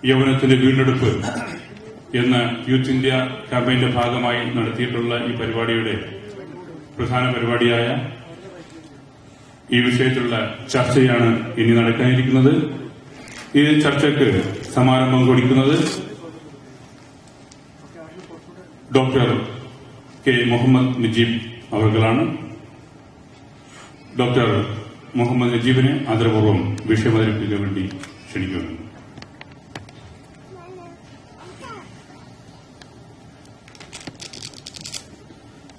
യൗവനത്തിന്റെ വീണ്ടെടുപ്പ് എന്ന youth India ക്യാമ്പയിന്റെ ഭാഗമായി നടത്തിയിട്ടുള്ള ഈ പരിപാടിയുടെ പ്രധാന പരിപാടിയായ ഈ വിഷയത്തിലുള്ള ചർച്ചയാണ് ഇനി നടക്കാനിരിക്കുന്നത്. ഈ ചർച്ചയ്ക്ക് സമാരംഭം കുറിക്കുന്നത് ഡോക്ടർ കെ മുഹമ്മദ് നജീബ് അവർകളാണ്. ഡോക്ടർ മുഹമ്മദ് നജീബിനെ ആദരപൂർവ്വം വിഷയം അവതരിപ്പിക്കാൻ വേണ്ടി ക്ഷണിക്കുന്നു.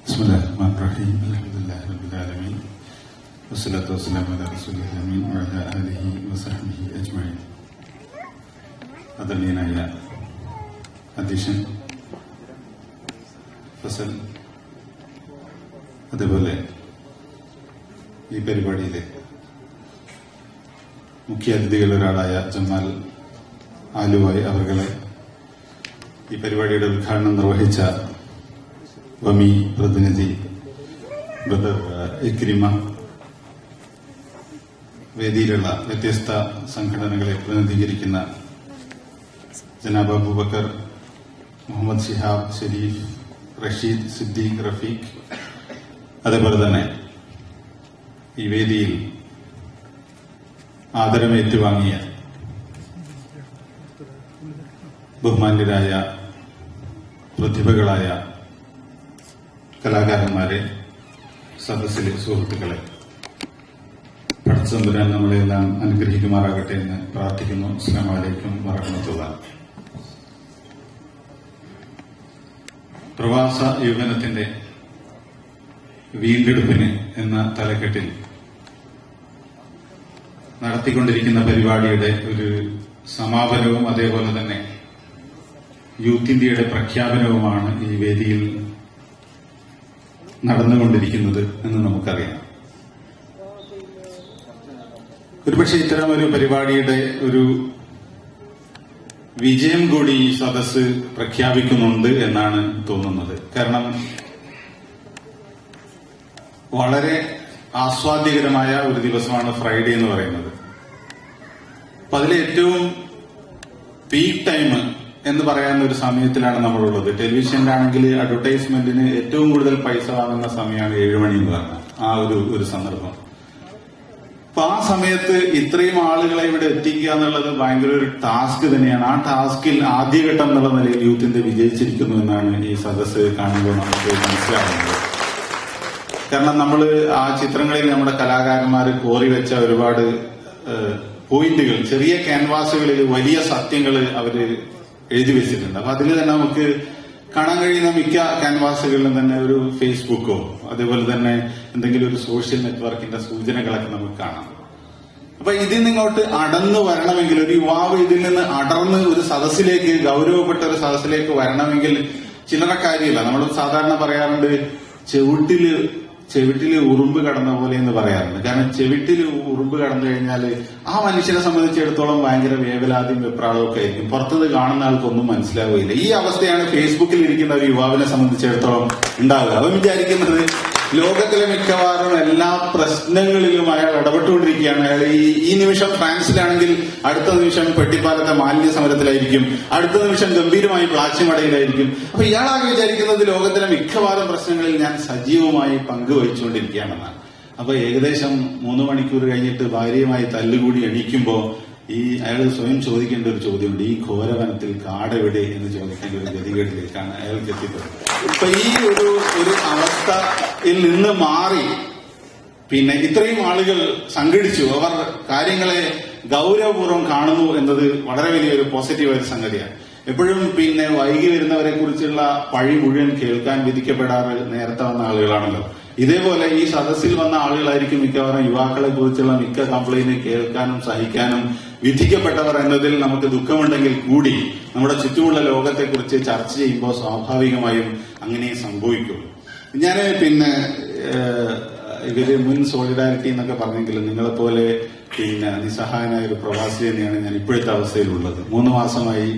ബിസ്മില്ലാഹിർ അൽഹംദുലില്ലാഹി റബ്ബിൽ ആലമീൻ വസ്സലാത്തു വസ്സലാമു അലാ റസൂലിൽ അമീൻ വഅലാ ആലിഹി വസഹ്ബിഹി അജ്മഈൻ. ആദരണീയനായ അധ്യക്ഷൻ ഫസൽ, അതേപോലെ ഈ പരിപാടിയിലെ മുഖ്യ അതിഥികളൊരാളായ ജമാൽ ആലുവായി അവർകളെ, ഈ പരിപാടിയുടെ ഉദ്ഘാടനം നിർവഹിച്ച വമി പ്രതിനിധി ബ്രദർ ഇക്രിമ, വേദിയിലുള്ള വ്യത്യസ്ത സംഘടനകളെ പ്രതിനിധീകരിക്കുന്ന ജനാബ് അബൂബക്കർ, മുഹമ്മദ് ഷിഹാബ്, ഷരീഫ്, റഷീദ്, സിദ്ദീഖ്, റഫീഖ്, അതേപോലെ തന്നെ ഈ വേദിയിൽ ആദരമേറ്റുവാങ്ങിയ ബഹുമാന്യരായ പ്രതിഭകളായ കലാകാരന്മാരെ, സദസ്സിലെ സുഹൃത്തുക്കളെ, പടച്ചതമ്പുരാൻ നമ്മളെല്ലാം അനുഗ്രഹിക്കുമാറാകട്ടെ എന്ന് പ്രാർത്ഥിക്കുന്നു. അസ്സലാമു അലൈക്കും വറഹ്മത്തുള്ളാഹി. പ്രവാസ യൗവനത്തിന്റെ വീണ്ടെടുപ്പിന് എന്ന തലക്കെട്ടിൽ നടത്തിക്കൊണ്ടിരിക്കുന്ന പരിപാടിയുടെ ഒരു സമാപനവും അതേപോലെ തന്നെ യൂത്ത് ഇന്ത്യയുടെ പ്രഖ്യാപനവുമാണ് ഈ വേദിയിൽ നടന്നുകൊണ്ടിരിക്കുന്നത് എന്ന് നമുക്കറിയാം. ഒരുപക്ഷെ ഇത്തരം ഒരു പരിപാടിയുടെ ഒരു വിജയം കൂടി ഈ സദസ്സ് പ്രഖ്യാപിക്കുന്നുണ്ട് എന്നാണ് തോന്നുന്നത്. കാരണം വളരെ ആസ്വാദ്യകരമായ ഒരു ദിവസമാണ് ഫ്രൈഡേ എന്ന് പറയുന്നത്. അപ്പൊ അതിലെ ഏറ്റവും പീക്ക് ടൈം എന്ന് പറയാവുന്ന ഒരു സമയത്തിലാണ് നമ്മളുള്ളത്. ടെലിവിഷനിലാണെങ്കിൽ അഡ്വർടൈസ്മെന്റിന് ഏറ്റവും കൂടുതൽ പൈസ വാങ്ങുന്ന സമയമാണ് 7 മണി എന്ന് പറഞ്ഞ ആ ഒരു സന്ദർഭം. അപ്പൊ ആ സമയത്ത് ഇത്രയും ആളുകളെ ഇവിടെ എത്തിക്കുക എന്നുള്ളത് ഭയങ്കര ഒരു ടാസ്ക് തന്നെയാണ്. ആ ടാസ്കിൽ ആദ്യഘട്ടം എന്നുള്ള നിലയിൽ യൂത്ത് ഇന്ത്യ വിജയിച്ചിരിക്കുന്നു എന്നാണ് ഈ സദസ്സ് കാണുമ്പോൾ നമുക്ക് മനസ്സിലാകുന്നത്. കാരണം നമ്മൾ ആ ചിത്രങ്ങളിൽ നമ്മുടെ കലാകാരന്മാർ കോറി വെച്ച ഒരുപാട് പോയിന്റുകൾ, ചെറിയ ക്യാൻവാസുകളിൽ വലിയ സത്യങ്ങൾ അവര് എഴുതി വെച്ചിട്ടുണ്ട്. അപ്പൊ അതിൽ തന്നെ നമുക്ക് കാണാൻ കഴിയുന്ന മിക്ക ക്യാൻവാസുകളിലും തന്നെ ഒരു ഫേസ്ബുക്കോ അതേപോലെ തന്നെ എന്തെങ്കിലും ഒരു സോഷ്യൽ നെറ്റ്വർക്കിന്റെ സൂചനകളൊക്കെ നമുക്ക് കാണാം. അപ്പൊ ഇതിൽ നിന്നോട്ട് അടന്നു വരണമെങ്കിൽ, ഒരു യുവാവ് ഇതിൽ നിന്ന് അടർന്ന് ഒരു സദസ്സിലേക്ക്, ഗൗരവപ്പെട്ട ഒരു സദസ്സിലേക്ക് വരണമെങ്കിൽ ചില്ലറ കാര്യമില്ല. നമ്മൾ സാധാരണ പറയാറുണ്ട് ചെവിട്ടില് ഉറുമ്പ് കടന്ന പോലെ എന്ന് പറയാറുണ്ട്. കാരണം ചെവിട്ടില് ഉറുമ്പ് കടന്നു കഴിഞ്ഞാൽ ആ മനുഷ്യനെ സംബന്ധിച്ചിടത്തോളം ഭയങ്കര വേവലാതിയും വെപ്രാളവും ഒക്കെ ആയിരിക്കും. പുറത്തുനിന്ന് കാണുന്ന ആൾക്കൊന്നും മനസ്സിലാവുകയില്ല. ഈ അവസ്ഥയാണ് ഫേസ്ബുക്കിൽ ഇരിക്കുന്ന ഒരു യുവാവിനെ സംബന്ധിച്ചിടത്തോളം ഉണ്ടാവുക. അവൻ വിചാരിക്കുന്നത് ലോകത്തിലെ മിക്കവാറും എല്ലാ പ്രശ്നങ്ങളിലും അയാൾ ഇടപെട്ടുകൊണ്ടിരിക്കുകയാണ്. അയാൾ ഈ നിമിഷം ഫ്രാൻസിലാണെങ്കിൽ അടുത്ത നിമിഷം പെട്ടിപ്പാലത്തെ മാലിന്യ സമരത്തിലായിരിക്കും, അടുത്ത നിമിഷം ഗംഭീരമായി പ്ലാച്ചിമടയിലായിരിക്കും. അപ്പൊ ഇയാളാകെ വിചാരിക്കുന്നത് ലോകത്തിലെ മിക്കവാറും പ്രശ്നങ്ങളിൽ ഞാൻ സജീവമായി പങ്കുവഹിച്ചുകൊണ്ടിരിക്കുകയാണെന്നാണ്. അപ്പൊ ഏകദേശം 3 മണിക്കൂർ കഴിഞ്ഞിട്ട് ഭാര്യയുമായി തല്ലുകൂടി എണീക്കുമ്പോ അയാൾ സ്വയം ചോദിക്കേണ്ട ഒരു ചോദ്യമുണ്ട്: ഈ ഘോരവനത്തിൽ കാടെവിടെ എന്ന് ചോദിക്കേണ്ട ഒരു ഗതികേട്ടിലേക്കാണ് അയാൾക്ക് എത്തിപ്പെട്ടത്. ഇപ്പൊ ഈ ഒരു അവസ്ഥയിൽ നിന്ന് മാറി പിന്നെ ഇത്രയും ആളുകൾ സംഘടിച്ചു, അവർ കാര്യങ്ങളെ ഗൗരവപൂർവ്വം കാണുന്നു എന്നത് വളരെ വലിയൊരു പോസിറ്റീവായ സംഗതിയാണ്. എപ്പോഴും പിന്നെ വൈകി വരുന്നവരെ കുറിച്ചുള്ള പഴി മുഴുവൻ കേൾക്കാൻ വിധിക്കപ്പെടാറ് നേരത്തെ വന്ന ആളുകളാണല്ലോ. ഇതേപോലെ ഈ സദസ്സിൽ വന്ന ആളുകളായിരിക്കും മിക്കവാറും യുവാക്കളെ കുറിച്ചുള്ള മിക്ക കംപ്ലൈന്റ് കേൾക്കാനും സഹിക്കാനും വിധിക്കപ്പെട്ടവർ എന്നതിൽ നമുക്ക് ദുഃഖമുണ്ടെങ്കിൽ കൂടി നമ്മുടെ ചുറ്റുമുള്ള ലോകത്തെക്കുറിച്ച് ചർച്ച ചെയ്യുമ്പോൾ സ്വാഭാവികമായും അങ്ങനെ സംഭവിക്കും. ഞാൻ പിന്നെ ഇവര് മുൻ സോളിഡാരിറ്റി എന്നൊക്കെ പറഞ്ഞെങ്കിലും നിങ്ങളെപ്പോലെ പിന്നെ നിസ്സഹായനായ ഒരു പ്രവാസി തന്നെയാണ് ഞാൻ ഇപ്പോഴത്തെ അവസ്ഥയിലുള്ളത്. 3 മാസമായി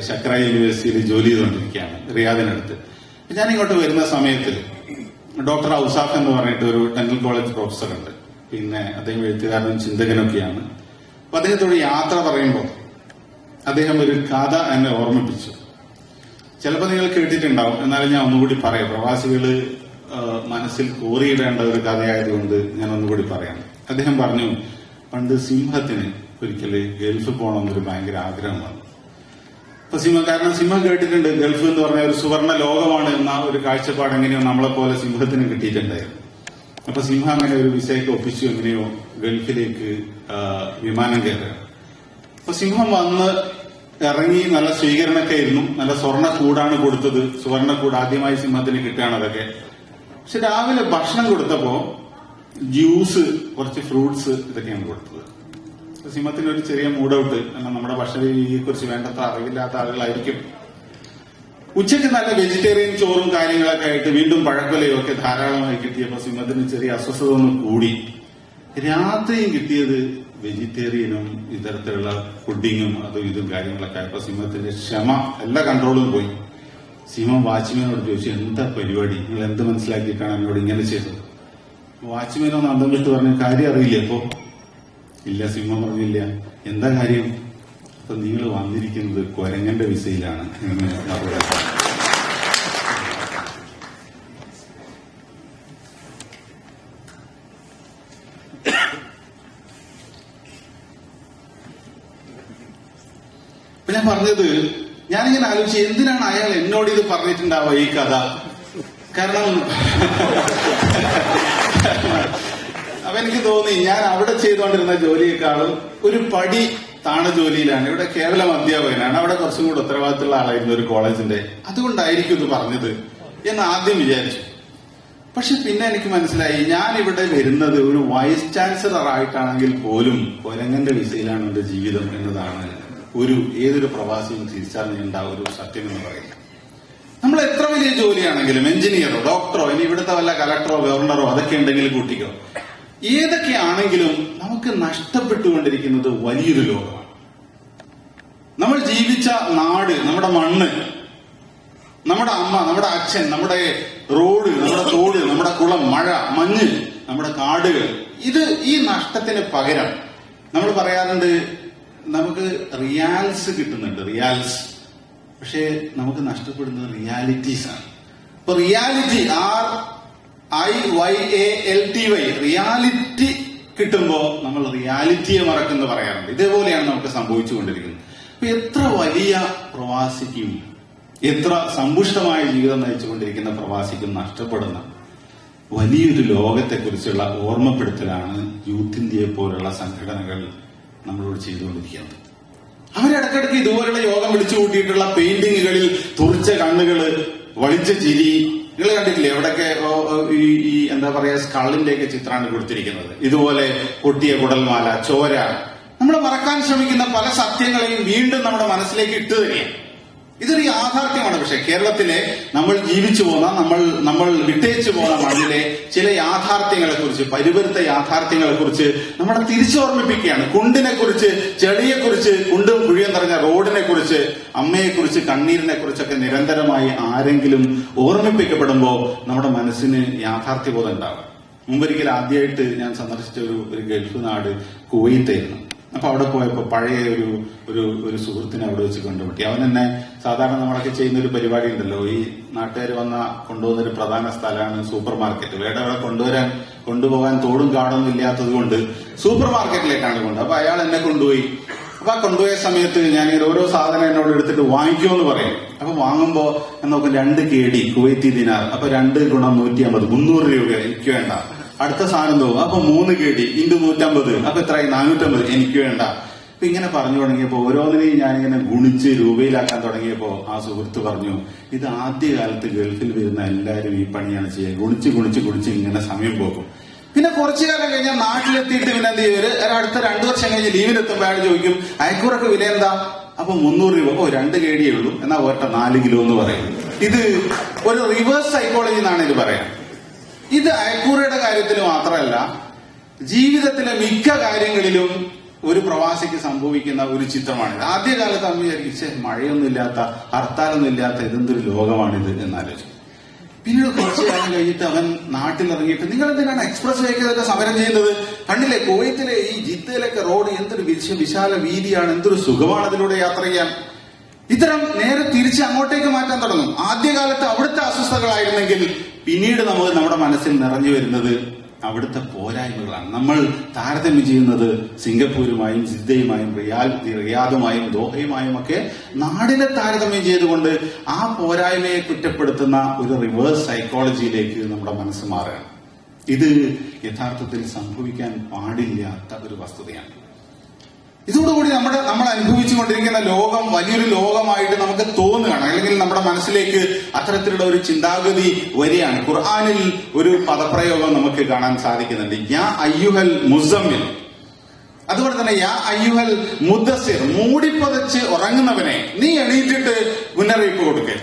ശക്ര യൂണിവേഴ്സിറ്റിയിൽ ജോലി ചെയ്തുകൊണ്ടിരിക്കുകയാണ്, റിയാദിനടുത്ത്. ഞാൻ ഇങ്ങോട്ട് വരുന്ന സമയത്ത് ഡോക്ടർ ഔസാഫ് എന്ന് പറഞ്ഞിട്ട് ഒരു ഡെന്റൽ കോളേജ് പ്രൊഫസറുണ്ട്. പിന്നെ അദ്ദേഹം എഴുത്തുകാരനും ചിന്തകനൊക്കെയാണ്. അപ്പൊ അദ്ദേഹത്തോട് യാത്ര പറയുമ്പോൾ അദ്ദേഹം ഒരു കഥ എന്നെ ഓർമ്മിപ്പിച്ചു. ചിലപ്പോൾ നിങ്ങൾ കേട്ടിട്ടുണ്ടാവും, എന്നാലും ഞാൻ ഒന്നുകൂടി പറയാം. പ്രവാസികള് മനസ്സിൽ കോറിയിടേണ്ട ഒരു കഥയായതുകൊണ്ട് ഞാൻ ഒന്നുകൂടി പറയാം. അദ്ദേഹം പറഞ്ഞു, പണ്ട് സിംഹത്തിന് ഒരിക്കല് ഗൾഫ് പോകണമെന്നൊരു ഭയങ്കര ആഗ്രഹം വന്നു. അപ്പൊ കാരണം സിംഹം കേട്ടിട്ടുണ്ട്, ഗൾഫ് എന്ന് പറഞ്ഞ ഒരു സുവർണ ലോകമാണ് എന്ന ഒരു കാഴ്ചപ്പാട് എങ്ങനെയോ നമ്മളെ പോലെ സിംഹത്തിന് കിട്ടിയിട്ടുണ്ടായിരുന്നു. അപ്പൊ സിംഹം അങ്ങനെ ഒരു വിസയൊക്കെ ഒപ്പിച്ചു എങ്ങനെയോ ഗൾഫിലേക്ക് വിമാനം കയറുക. അപ്പൊ സിംഹം വന്ന് ഇറങ്ങി, നല്ല സ്വീകരണമൊക്കെ ആയിരുന്നു. നല്ല സ്വർണ്ണക്കൂടാണ് കൊടുത്തത്. സുവർണ്ണക്കൂട് ആദ്യമായി സിംഹത്തിന് കിട്ടുകയാണ് അതൊക്കെ. പക്ഷെ രാവിലെ ഭക്ഷണം കൊടുത്തപ്പോ ജ്യൂസ്, കുറച്ച് ഫ്രൂട്ട്സ് ഇതൊക്കെയാണ് കൊടുത്തത്. സിംഹത്തിന് ഒരു ചെറിയ മൂഡൌട്ട്, കാരണം നമ്മുടെ ഭക്ഷണ രീതിയെ കുറിച്ച് വേണ്ടത്ര അറിവില്ലാത്ത ആളുകളായിരിക്കും. ഉച്ചയ്ക്ക് നല്ല വെജിറ്റേറിയൻ ചോറും കാര്യങ്ങളൊക്കെ ആയിട്ട് വീണ്ടും പഴക്കൊലയും ഒക്കെ ധാരാളമായി കിട്ടിയപ്പോൾ സിംഹത്തിന് ചെറിയ അസ്വസ്ഥത ഒന്ന് കൂടി. രാത്രിയും കിട്ടിയത് വെജിറ്റേറിയനും ഇത്തരത്തിലുള്ള പുഡിങ്ങും അതും ഇതും കാര്യങ്ങളൊക്കെ ആയപ്പോ സിംഹത്തിന്റെ ക്ഷമ എല്ലാ കൺട്രോളും പോയി. സിംഹം വാച്ച്മാനോട് ചോദിച്ചു, എന്താ പരിപാടി, നിങ്ങൾ എന്ത് മനസ്സിലാക്കിയിട്ടാണ് എന്നോട് ഇങ്ങനെ ചെയ്തത്? വാച്ച്മാനൊന്ന് അന്തം വിട്ട് പറഞ്ഞ, കാര്യം അറിയില്ല. അപ്പോ ഇല്ല, സിംഹം പറഞ്ഞില്ല. എന്താ കാര്യം? അപ്പൊ നിങ്ങൾ വന്നിരിക്കുന്നത് കുരങ്ങന്റെ വിസയിലാണ് എന്ന് മറുപടി. അപ്പൊ ഞാൻ പറഞ്ഞത്, ഞാനിങ്ങനെ ആലോചിച്ച് എന്തിനാണ് അയാൾ എന്നോട് ഇത് പറഞ്ഞിട്ടുണ്ടാവുക ഈ കഥ? കാരണം അപ്പൊ എനിക്ക് തോന്നി, ഞാൻ അവിടെ ചെയ്തുകൊണ്ടിരുന്ന ജോലിയെക്കാളും ഒരു പടി താണ ജോലിയിലാണ്. ഇവിടെ കേവലം അധ്യാപകനാണ്, അവിടെ കുറച്ചും കൂടെ ഉത്തരവാദിത്തമുള്ള ആളായിരുന്നു ഒരു കോളേജിന്റെ. അതുകൊണ്ടായിരിക്കും ഇത് പറഞ്ഞത് എന്ന് ആദ്യം വിചാരിച്ചു. പക്ഷെ പിന്നെ എനിക്ക് മനസ്സിലായി, ഞാൻ ഇവിടെ വരുന്നത് ഒരു വൈസ് ചാൻസലർ ആയിട്ടാണെങ്കിൽ പോലും കൊരങ്ങന്റെ വിസയിലാണ് എന്റെ ജീവിതം എന്നതാണ് ഏതൊരു പ്രവാസിയും തിരിച്ചറിഞ്ഞേണ്ട ഒരു സത്യം എന്ന് പറയുന്നത്. നമ്മൾ എത്ര വലിയ ജോലിയാണെങ്കിലും, എഞ്ചിനീയറോ ഡോക്ടറോ ഇനി ഇവിടുത്തെ വല്ല കലക്ടറോ ഗവർണറോ അതൊക്കെ ഉണ്ടെങ്കിൽ കൂട്ടിക്കോ, ഏതൊക്കെയാണെങ്കിലും നമുക്ക് നഷ്ടപ്പെട്ടുകൊണ്ടിരിക്കുന്നത് വലിയൊരു ലോകമാണ്. നമ്മൾ ജീവിച്ച നാട്, നമ്മുടെ മണ്ണ്, നമ്മുടെ അമ്മ, നമ്മുടെ അച്ഛൻ, നമ്മുടെ റോഡ്, നമ്മുടെ തോട്, നമ്മുടെ കുളം, മഴ, മഞ്ഞ്, നമ്മുടെ കാടുകൾ, ഈ നഷ്ടത്തിന് പകരം നമ്മൾ പറയാറുണ്ട് നമുക്ക് റിയാൽസ് കിട്ടുന്നുണ്ട്, റിയാൽസ്. പക്ഷേ നമുക്ക് നഷ്ടപ്പെടുന്നത് റിയാലിറ്റീസ് ആണ്. ഇപ്പൊ റിയാലിറ്റി RIYALTY റിയാലിറ്റി കിട്ടുമ്പോ നമ്മൾ റിയാലിറ്റിയെ മറക്കുന്നു പറയാറുണ്ട്. ഇതേപോലെയാണ് നമുക്ക് സംഭവിച്ചുകൊണ്ടിരിക്കുന്നത്. അപ്പൊ എത്ര വലിയ പ്രവാസിക്കും എത്ര സമ്പുഷ്ടമായ ജീവിതം നയിച്ചുകൊണ്ടിരിക്കുന്ന പ്രവാസിക്കും നഷ്ടപ്പെടുന്ന വലിയൊരു ലോകത്തെക്കുറിച്ചുള്ള ഓർമ്മപ്പെടുത്തലാണ് യൂത്ത് ഇന്ത്യയെ പോലുള്ള സംഘടനകൾ നമ്മളോട് ചെയ്തുകൊണ്ടിരിക്കുന്നത്. അവരിടക്കിടയ്ക്ക് ഇതുപോലുള്ള യോഗം വിളിച്ചു കൂട്ടിയിട്ടുള്ള പെയിന്റിങ്ങുകളിൽ തുറിച്ച കണ്ണുകള്, വളിച്ച ചിരി, നിങ്ങൾ കണ്ടിട്ടില്ലേ? എവിടെയൊക്കെ ഈ എന്താ പറയാ സ്കള്ളിന്റെയൊക്കെ ചിത്രമാണ് കൊടുത്തിരിക്കുന്നത്. ഇതുപോലെ പൊട്ടിയ കുടൽമാല, ചോര, നമ്മൾ മറക്കാൻ ശ്രമിക്കുന്ന പല സത്യങ്ങളെയും വീണ്ടും നമ്മുടെ മനസ്സിലേക്ക് ഇട്ടു തരികയാണ്. ഇതൊരു യാഥാർത്ഥ്യമാണ്. പക്ഷെ കേരളത്തിലെ നമ്മൾ ജീവിച്ചു പോന്ന, നമ്മൾ വിട്ടേച്ചു പോന്ന മണ്ണിലെ ചില യാഥാർത്ഥ്യങ്ങളെ കുറിച്ച്, പരിവരുത്ത യാഥാർത്ഥ്യങ്ങളെ കുറിച്ച് നമ്മളെ തിരിച്ചോർമ്മിപ്പിക്കുകയാണ്. കുണ്ടിനെ കുറിച്ച്, ചെടിയെക്കുറിച്ച്, കുണ്ടും കുഴിയും നിറഞ്ഞ റോഡിനെ കുറിച്ച്, അമ്മയെക്കുറിച്ച്, കണ്ണീരിനെ കുറിച്ചൊക്കെ നിരന്തരമായി ആരെങ്കിലും ഓർമ്മിപ്പിക്കപ്പെടുമ്പോൾ നമ്മുടെ മനസ്സിന് യാഥാർത്ഥ്യബോധം ഉണ്ടാവും. മുമ്പൊരിക്കൽ ആദ്യമായിട്ട് ഞാൻ സന്ദർശിച്ച ഒരു ഗൾഫ് നാട് കുവൈത്തായിരുന്നു. അപ്പൊ അവിടെ പോയപ്പോ പഴയ ഒരു സുഹൃത്തിനെ അവിടെ വെച്ച് കണ്ടുമുട്ടി. അവൻ എന്നെ, സാധാരണ നമ്മളൊക്കെ ചെയ്യുന്ന ഒരു പരിപാടി ഉണ്ടല്ലോ, ഈ നാട്ടുകാർ കൊണ്ടുപോകുന്ന ഒരു പ്രധാന സ്ഥലമാണ് സൂപ്പർ മാർക്കറ്റ്. വേറെ അവിടെ കൊണ്ടുപോകാൻ തോടും കാടൊന്നും ഇല്ലാത്തത് കൊണ്ട് സൂപ്പർ മാർക്കറ്റിലേക്കാണ് കൊണ്ടുപോകുന്നത്. അപ്പൊ അയാൾ എന്നെ കൊണ്ടുപോയി. അപ്പൊ ആ കൊണ്ടുപോയ സമയത്ത് ഞാൻ ഓരോ സാധനം എന്നോട് എടുത്തിട്ട് വാങ്ങിക്കുമെന്ന് പറയും. അപ്പൊ വാങ്ങുമ്പോ നോക്കും 2 KD കുവൈത്തി ദിനാർ. അപ്പൊ 2 × 150, 300 രൂപ. എനിക്ക് വേണ്ട. അടുത്ത സാധനം തോന്നും. അപ്പൊ 3 KD × 150, അപ്പൊ എത്രയായി? 450. എനിക്ക് വേണ്ട. അപ്പൊ ഇങ്ങനെ പറഞ്ഞു തുടങ്ങിയപ്പോ ഓരോന്നിനെയും ഞാനിങ്ങനെ ഗുണിച്ച് രൂപയിലാക്കാൻ തുടങ്ങിയപ്പോ ആ സുഹൃത്ത് പറഞ്ഞു, ഇത് ആദ്യകാലത്ത് ഗൾഫിൽ വരുന്ന എല്ലാവരും ഈ പണിയാണ് ചെയ്യുക. ഗുണിച്ച് ഇങ്ങനെ സമയം പോകും. പിന്നെ കുറച്ചു കാലം കഴിഞ്ഞാൽ നാട്ടിലെത്തിയിട്ട് പിന്നെ എന്ത് ചെയ്യും, അടുത്ത 2 വർഷം കഴിഞ്ഞ് ലീവിനെത്തുമ്പോൾ അയാൾ ചോദിക്കും, അയക്കൂറൊക്കെ വില എന്താ? അപ്പൊ 300 രൂപ. 2 KD ഉള്ളൂ, എന്നാ ഒറ്റ 4 കിലോ എന്ന് പറയും. ഇത് ഒരു റിവേഴ്സ് സൈക്കോളജി എന്നാണ് ഇത് പറയാം. ഇത് അയക്കൂറയുടെ കാര്യത്തിൽ മാത്രമല്ല, ജീവിതത്തിലെ മിക്ക കാര്യങ്ങളിലും ഒരു പ്രവാസിക്ക് സംഭവിക്കുന്ന ഒരു ചിത്രമാണിത്. ആദ്യകാലത്ത് അമ്മ വിചാരിക്കും, മഴയൊന്നും ഇല്ലാത്ത, ഹർത്താലൊന്നും ഇല്ലാത്ത ഇതെന്തൊരു ലോകമാണിത് എന്നാലോചിക്കും. പിന്നീട് കുറച്ചു കാലം കഴിഞ്ഞിട്ട് അവൻ നാട്ടിലിറങ്ങിയിട്ട്, നിങ്ങൾ എന്തിനാണ് എക്സ്പ്രസ് വേക്കെതിരെ സമരം ചെയ്യുന്നത്? കണ്ടില്ലേ കുവൈറ്റിലെ ഈ ജിദ്ദയിലൊക്കെ റോഡ് എന്തൊരു വിശാല വീതിയാണ്, എന്തൊരു സുഖമാണ് അതിലൂടെ യാത്ര ചെയ്യാൻ. ഇത്തരം നേരെ തിരിച്ച് അങ്ങോട്ടേക്ക് മാറ്റാൻ തുടങ്ങും. ആദ്യകാലത്ത് അവിടുത്തെ അസ്വസ്ഥതകളായിരുന്നെങ്കിൽ പിന്നീട് നമ്മുടെ മനസ്സിൽ നിറഞ്ഞു വരുന്നത് അവിടുത്തെ പോരായ്മകളാണ്. നമ്മൾ താരതമ്യം ചെയ്യുന്നത് സിംഗപ്പൂരുമായും ജിദ്ദയുമായും റിയാദുമായും ദോഹയുമായും ഒക്കെ നാടിനെ താരതമ്യം ചെയ്തുകൊണ്ട് ആ പോരായ്മയെ കുറ്റപ്പെടുത്തുന്ന ഒരു റിവേഴ്സ് സൈക്കോളജിയിലേക്ക് നമ്മുടെ മനസ്സ് മാറുകയാണ്. ഇത് യഥാർത്ഥത്തിൽ സംഭവിക്കാൻ പാടില്ലാത്ത ഒരു വസ്തുതയാണ്. ഇതോടുകൂടി നമ്മൾ അനുഭവിച്ചുകൊണ്ടിരിക്കുന്ന ലോകം വലിയൊരു ലോകമായിട്ട് നമുക്ക് തോന്നുകയാണ്, അല്ലെങ്കിൽ നമ്മുടെ മനസ്സിലേക്ക് അത്തരത്തിലുള്ള ഒരു ചിന്താഗതി വരികയാണ്. ഖുർആനിൽ ഒരു പദപ്രയോഗം നമുക്ക് കാണാൻ സാധിക്കുന്നുണ്ട്, യാ അയ്യുഹൽ മുസമ്മിൽ. അതുപോലെ തന്നെ യാ അയ്യുഹൽ മുദ്ദസിർ, മൂടിപ്പതച്ച് ഉറങ്ങുന്നവനെ നീ എണീറ്റിട്ട് മുന്നറിയിപ്പ് കൊടുക്കേ.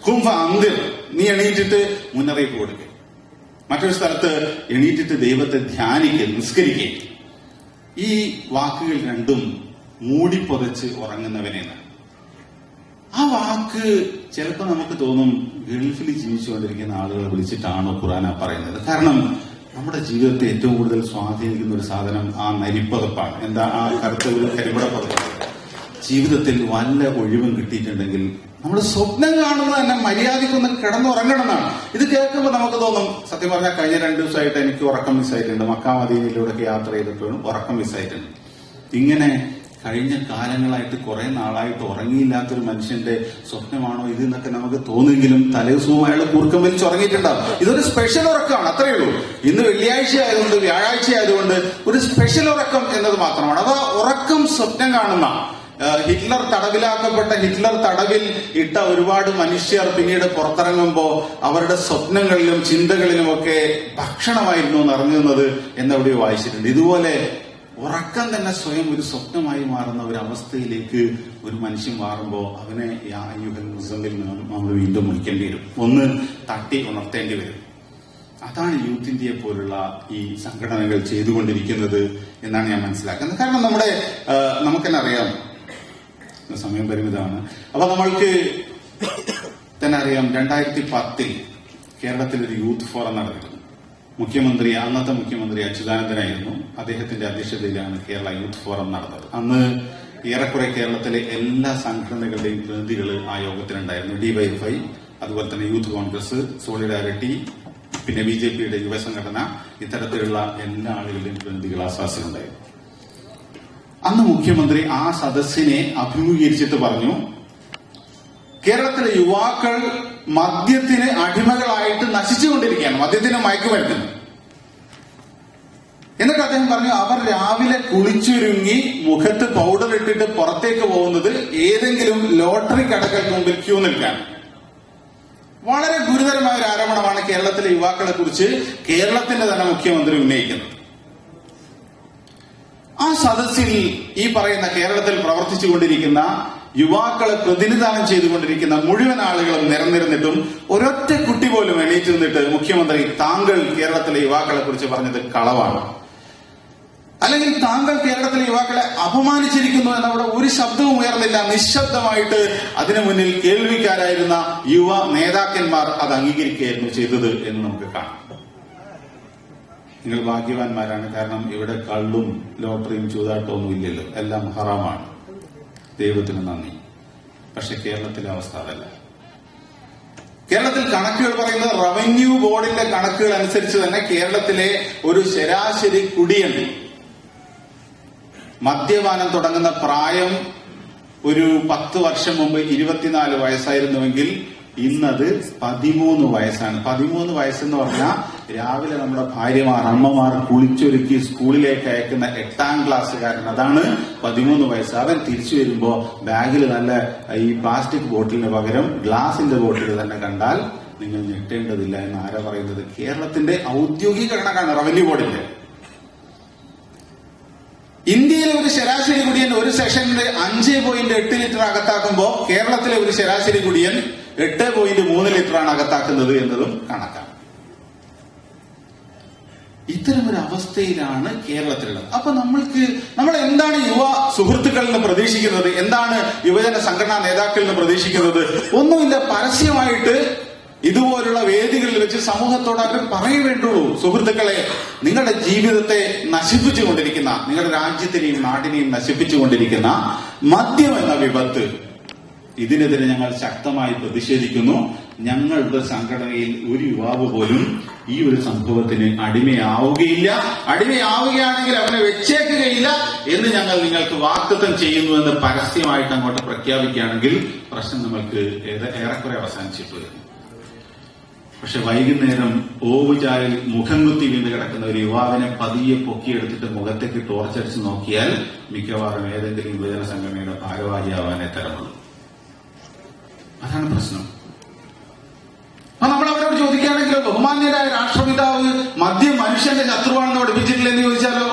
ഖുംഫ അന്തിർ, നീ എണീറ്റിട്ട് മുന്നറിയിപ്പ് കൊടുക്കേ. മറ്റൊരു സ്ഥലത്ത് എണീറ്റിട്ട് ദൈവത്തെ ധ്യാനിക്കുക, നിസ്കരിക്കുക. ഈ വാക്കുകൾ രണ്ടും മൂടിപ്പൊതച്ച് ഉറങ്ങുന്നവനെന്ന്. ആ വാക്ക് ചിലപ്പോൾ നമുക്ക് തോന്നും ഗൾഫിൽ ജീവിച്ചുകൊണ്ടിരിക്കുന്ന ആളുകളെ വിളിച്ചിട്ടാണോ ഖുർആൻ പറയുന്നത്. കാരണം നമ്മുടെ ജീവിതത്തെ ഏറ്റവും കൂടുതൽ സ്വാധീനിക്കുന്ന ഒരു സാധനം ആ നരിപ്പതപ്പാണ്. എന്താ ആ കറുത്ത ഒരു കരിമ്പട പതപ്പാണ്. ജീവിതത്തിൽ വല്ല ഒഴിവും കിട്ടിയിട്ടുണ്ടെങ്കിൽ നമ്മൾ സ്വപ്നം കാണുന്നത് തന്നെ മര്യാദയ്ക്കൊന്ന് കിടന്നുറങ്ങണം എന്നാണ്. ഇത് കേൾക്കുമ്പോൾ നമുക്ക് തോന്നും, സത്യം പറഞ്ഞാൽ കഴിഞ്ഞ 2 ദിവസമായിട്ട് എനിക്ക് ഉറക്കം മിസ്സായിട്ടുണ്ട്, മക്ക മദീനയിലൂടെയൊക്കെ യാത്ര ചെയ്തപ്പോഴും ഉറക്കം മിസ്സായിട്ടുണ്ട്. ഇങ്ങനെ കഴിഞ്ഞ കാലങ്ങളായിട്ട് കുറെ നാളായിട്ട് ഉറങ്ങിയില്ലാത്തൊരു മനുഷ്യന്റെ സ്വപ്നമാണോ ഇത് എന്നൊക്കെ നമുക്ക് തോന്നുമെങ്കിലും തലേദിവസവും അയാൾ കൂർക്കം വലിച്ചുറങ്ങിയിട്ടുണ്ടാവും. ഇതൊരു സ്പെഷ്യൽ ഉറക്കമാണ്, അത്രയേ ഉള്ളൂ. ഇന്ന് വെള്ളിയാഴ്ച ആയതുകൊണ്ട് വ്യാഴാഴ്ച ആയതുകൊണ്ട് ഒരു സ്പെഷ്യൽ ഉറക്കം എന്നത് മാത്രമാണ്. അത് ഉറക്കം സ്വപ്നം കാണുന്ന ഹിറ്റ്ലർ തടവിൽ ഇട്ട ഒരുപാട് മനുഷ്യർ പിന്നീട് പുറത്തിറങ്ങുമ്പോൾ അവരുടെ സ്വപ്നങ്ങളിലും ചിന്തകളിലുമൊക്കെ ഭക്ഷണമായിരുന്നു നിറഞ്ഞുന്നത് എന്നെവിടെയോ വായിച്ചിട്ടുണ്ട്. ഇതുപോലെ ഉറക്കം തന്നെ സ്വയം ഒരു സ്വപ്നമായി മാറുന്ന ഒരു അവസ്ഥയിലേക്ക് ഒരു മനുഷ്യൻ മാറുമ്പോൾ അവനെ യാ അയ്യുഹൽ മുസമ്മിൽ നമ്മൾ വീണ്ടും വിളിക്കേണ്ടി വരും, ഒന്ന് തട്ടി ഉണർത്തേണ്ടി വരും. അതാണ് യൂത്ത് ഇന്ത്യയെ പോലുള്ള ഈ സംഘടനകൾ ചെയ്തുകൊണ്ടിരിക്കുന്നത് എന്നാണ് ഞാൻ മനസ്സിലാക്കുന്നത്. കാരണം നമുക്കെന്നെ അറിയാം, സമയം പരിമിതമാണ്. അപ്പൊ നമ്മൾക്ക് തന്നെ അറിയാം, 2010 കേരളത്തിൽ ഒരു യൂത്ത് ഫോറം നടന്നിരുന്നു. അന്നത്തെ മുഖ്യമന്ത്രി അച്യുതാനന്ദനായിരുന്നു. അദ്ദേഹത്തിന്റെ അധ്യക്ഷതയിലാണ് കേരള യൂത്ത് ഫോറം നടന്നത്. അന്ന് ഏറെക്കുറെ കേരളത്തിലെ എല്ലാ സംഘടനകളുടെയും പ്രതിനിധികൾ ആ യോഗത്തിലുണ്ടായിരുന്നു. DYFI, അതുപോലെ തന്നെ യൂത്ത് കോൺഗ്രസ്, സോളിഡാരിറ്റി, പിന്നെ BJPയുടെ യുവസംഘടന, ഇത്തരത്തിലുള്ള എല്ലാ ആളുകളുടെയും പ്രതിനിധികൾ ആ സദസ്സിലുണ്ടായിരുന്നു. അന്ന് മുഖ്യമന്ത്രി ആ സദസ്സിനെ അഭിമുഖീകരിച്ചിട്ട് പറഞ്ഞു, കേരളത്തിലെ യുവാക്കൾ മദ്യത്തിന് അടിമകളായിട്ട് നശിച്ചുകൊണ്ടിരിക്കുകയാണ്, മദ്യത്തിന് മയക്കുമരുന്നിന്. എന്നിട്ട് അദ്ദേഹം പറഞ്ഞു, അവർ രാവിലെ കുളിച്ചൊരുങ്ങി മുഖത്ത് പൗഡർ ഇട്ടിട്ട് പുറത്തേക്ക് പോകുന്നത് ഏതെങ്കിലും ലോട്ടറി കടകൾക്ക് മുമ്പിൽ ക്യൂ നിൽക്കാൻ. വളരെ ഗുരുതരമായ ഒരു ആരോപണമാണ് കേരളത്തിലെ യുവാക്കളെ കുറിച്ച് കേരളത്തിന്റെ തന്നെ മുഖ്യമന്ത്രി ഉന്നയിക്കുന്നത്. ആ സദസ്സിൽ ഈ പറയുന്ന കേരളത്തിൽ പ്രവർത്തിച്ചുകൊണ്ടിരിക്കുന്ന യുവാക്കളെ പ്രതിനിധാനം ചെയ്തുകൊണ്ടിരിക്കുന്ന മുഴുവൻ ആളുകളും നിരന്നിരുന്നിട്ടും ഒരൊറ്റ കുട്ടി പോലും എണീറ്റ് നിന്നിട്ട് മുഖ്യമന്ത്രി താങ്കൾ കേരളത്തിലെ യുവാക്കളെ കുറിച്ച് പറഞ്ഞത് കളവാണ്, അല്ലെങ്കിൽ താങ്കൾ കേരളത്തിലെ യുവാക്കളെ അപമാനിച്ചിരിക്കുന്നു എന്നവിടെ ഒരു ശബ്ദവും ഉയർന്നില്ല. നിശബ്ദമായിട്ട് അതിനു മുന്നിൽ കേൾവിക്കാരായിരുന്ന യുവ നേതാക്കന്മാർ അത് അംഗീകരിക്കുകയായിരുന്നു ചെയ്തത് എന്ന് നമുക്ക് കാണാം. നിങ്ങൾ ഭാഗ്യവാന്മാരാണ്, കാരണം ഇവിടെ കള്ളും ലോട്ടറിയും ചൂതാട്ടവും ഒന്നും ഇല്ലല്ലോ, എല്ലാം ഹറാമാണ്. ദൈവത്തിന് നന്ദി. പക്ഷെ കേരളത്തിലെ അവസ്ഥ അതല്ല. കേരളത്തിൽ കണക്കുകൾ പറയുന്നത് റവന്യൂ ബോർഡിന്റെ കണക്കുകൾ അനുസരിച്ച് തന്നെ കേരളത്തിലെ ഒരു ശരാശരി കുടിയൻ മദ്യപാനം തുടങ്ങുന്ന പ്രായം ഒരു 10 വർഷം മുമ്പ് 24 വയസ്സായിരുന്നുവെങ്കിൽ ഇന്നത് 13 വയസ്സാണ്. 13 വയസ്സെന്ന് പറഞ്ഞാൽ രാവിലെ നമ്മുടെ ഭാര്യമാർ, അമ്മമാർ കുളിച്ചൊരുക്കി സ്കൂളിലേക്ക് അയക്കുന്ന 8ാം ക്ലാസ്സുകാരൻ, അതാണ് 13 വയസ്സ്. അവൻ തിരിച്ചു വരുമ്പോ ബാഗിൽ നല്ല ഈ പ്ലാസ്റ്റിക് ബോട്ടിലിന് പകരം ഗ്ലാസിന്റെ ബോട്ടിൽ തന്നെ കണ്ടാൽ നിങ്ങൾ ഞെട്ടേണ്ടതില്ല എന്ന് ആരാ പറയുന്നത്? കേരളത്തിന്റെ ഔദ്യോഗിക കണക്കാണ്, റവന്യൂ ബോർഡിന്റെ. ഇന്ത്യയിലെ ഒരു ശരാശരി കുടിയൻ ഒരു സെഷനിൽ 5.8 ലിറ്റർ അകത്താക്കുമ്പോൾ കേരളത്തിലെ ഒരു ശരാശരി കുടിയൻ 8.3 ലിറ്ററാണ് അകത്താക്കുന്നത് എന്നതും കണക്കാണ്. ഇത്തരമൊരു അവസ്ഥയിലാണ് കേരളത്തിലുള്ളത്. അപ്പൊ നമ്മൾ എന്താണ് യുവ സുഹൃത്തുക്കളിൽ നിന്ന് പ്രതീക്ഷിക്കുന്നത്? എന്താണ് യുവജന സംഘടനാ നേതാക്കളിൽ നിന്ന് പ്രതീക്ഷിക്കുന്നത്? ഒന്നുമില്ല, പരസ്യമായിട്ട് ഇതുപോലുള്ള വേദികളിൽ വെച്ച് സമൂഹത്തോട് അവർ പറയുവേണ്ടുള്ളൂ. സുഹൃത്തുക്കളെ, നിങ്ങളുടെ ജീവിതത്തെ നശിപ്പിച്ചുകൊണ്ടിരിക്കുന്ന, നിങ്ങളുടെ രാജ്യത്തിനെയും നാടിനെയും നശിപ്പിച്ചുകൊണ്ടിരിക്കുന്ന മദ്യം എന്ന വിപത്ത്, ഇതിനെതിരെ ഞങ്ങൾ ശക്തമായി പ്രതിഷേധിക്കുന്നു. ഞങ്ങളുടെ സംഘടനയിൽ ഒരു യുവാവ് പോലും ഈ ഒരു സംഭവത്തിന് അടിമയാവുകയില്ല. അടിമയാവുകയാണെങ്കിൽ അവനെ വെച്ചേക്കുകയില്ല എന്ന് ഞങ്ങൾ നിങ്ങൾക്ക് വാഗ്ദത്തം ചെയ്യുന്നുവെന്ന് പരസ്യമായിട്ട് അങ്ങോട്ട് പ്രഖ്യാപിക്കുകയാണെങ്കിൽ പ്രശ്നം നമ്മൾക്ക് ഏറെക്കുറെ അവസാനിച്ചിട്ട് വരുന്നു. പക്ഷെ വൈകുന്നേരം ഓവുചാലിൽ മുഖം കുത്തി വീണ് കിടക്കുന്ന ഒരു യുവാവിനെ പതിയെ പൊക്കിയെടുത്തിട്ട് മുഖത്തേക്ക് ടോർച്ചടിച്ച് നോക്കിയാൽ മിക്കവാറും ഏതെങ്കിലും യുവജന സംഘടനയുടെ ഭാരവാഹിയാവാനേ തരമുള്ളൂ. അതാണ് പ്രശ്നം. അപ്പൊ നമ്മൾ അവരോട് ചോദിക്കുകയാണെങ്കിലോ, ബഹുമാന്യരായ രാഷ്ട്രപിതാവ് മദ്യം മനുഷ്യന്റെ ശത്രുവാണെന്ന് പഠിപ്പിച്ചിട്ടില്ല എന്ന് ചോദിച്ചാലോ,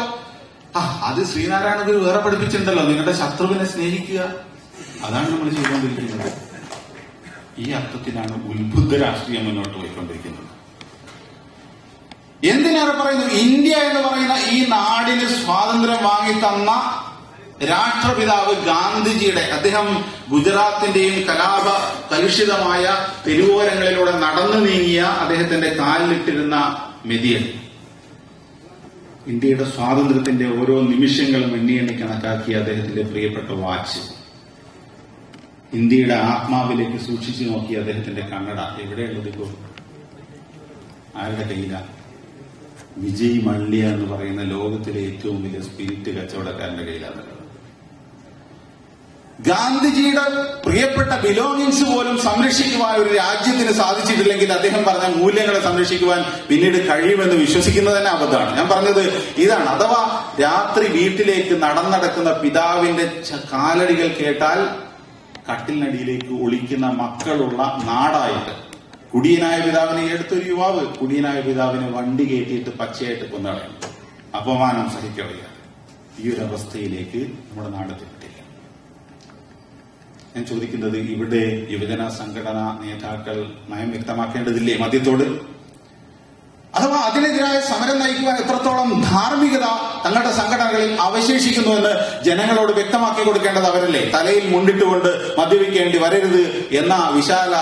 അത് ശ്രീനാരായണ ഗുരു വേറെ പഠിപ്പിച്ചിട്ടുണ്ടല്ലോ, നിങ്ങളുടെ ശത്രുവിനെ സ്നേഹിക്കുക. അതാണ് നമ്മൾ ചെയ്തുകൊണ്ടിരിക്കുന്നത്. ഈ അർത്ഥത്തിലാണ് ഉത്ബുദ്ധ രാഷ്ട്രീയം മുന്നോട്ട് പോയിക്കൊണ്ടിരിക്കുന്നത്. എന്തിനേറെ പറയുന്നു, ഇന്ത്യ എന്ന് പറയുന്ന ഈ നാടിന് സ്വാതന്ത്ര്യം വാങ്ങിത്തന്ന രാഷ്ട്രപിതാവ് ഗാന്ധിജിയുടെ, അദ്ദേഹം ഗുജറാത്തിന്റെയും കലുഷിതമായ തെരുവോരങ്ങളിലൂടെ നടന്നു നീങ്ങിയ അദ്ദേഹത്തിന്റെ കാലിലിട്ടിരുന്ന മെതിയൽ, ഇന്ത്യയുടെ സ്വാതന്ത്ര്യത്തിന്റെ ഓരോ നിമിഷങ്ങളും എണ്ണി കണക്കാക്കിയ അദ്ദേഹത്തിന്റെ പ്രിയപ്പെട്ട വാച്ച്, ഇന്ത്യയുടെ ആത്മാവിലേക്ക് സൂക്ഷിച്ചു നോക്കിയ അദ്ദേഹത്തിന്റെ കണ്ണട എവിടെയുള്ളത്? ഇപ്പോൾ ആരുടെ കയ്യില? വിജയ് മല്യ എന്ന് പറയുന്ന ലോകത്തിലെ ഏറ്റവും വലിയ സ്പിരിറ്റ് കച്ചവടക്കാരന്റെ കയ്യിലാണ്. ഗാന്ധിജിയുടെ പ്രിയപ്പെട്ട ബിലോങ്ങിങ്സ് പോലും സംരക്ഷിക്കുവാൻ ഒരു രാജ്യത്തിന് സാധിച്ചിട്ടില്ലെങ്കിൽ അദ്ദേഹം പറഞ്ഞ മൂല്യങ്ങളെ സംരക്ഷിക്കുവാൻ പിന്നീട് കഴിയുമെന്ന് വിശ്വസിക്കുന്നത് തന്നെ അബദ്ധമാണ്. ഞാൻ പറഞ്ഞത് ഇതാണ്. അഥവാ രാത്രി വീട്ടിലേക്ക് നടന്നടക്കുന്ന പിതാവിന്റെ കാലടികൾ കേട്ടാൽ കട്ടിലിനടിയിലേക്ക് ഒളിക്കുന്ന മക്കളുള്ള നാടായിട്ട്, കുടിയനായ പിതാവിനെ എടുത്തൊരു യുവാവ് കുടിയനായ പിതാവിനെ വണ്ടി കയറ്റിയിട്ട് പച്ചയായിട്ട് കൊന്നളയും, അപമാനം സഹിക്കവയ്യ. ഈ ഒരു അവസ്ഥയിലേക്ക് നമ്മുടെ നാട് എത്തിയിട്ടില്ല. ഞാൻ ചോദിക്കുന്നത്, ഇവിടെ യുവജന സംഘടനാ നേതാക്കൾ നയം വ്യക്തമാക്കേണ്ടതില്ലേ മദ്യത്തോട്? അഥവാ അതിനെതിരായ സമരം നയിക്കുവാൻ എത്രത്തോളം ധാർമ്മികത തങ്ങളുടെ സംഘടനകളിൽ അവശേഷിക്കുന്നുവെന്ന് ജനങ്ങളോട് വ്യക്തമാക്കി കൊടുക്കേണ്ടത് അവരല്ലേ? തലയിൽ മുണ്ടിട്ടുകൊണ്ട് മദ്യപിക്കേണ്ടി വരരുത് എന്ന വിശാല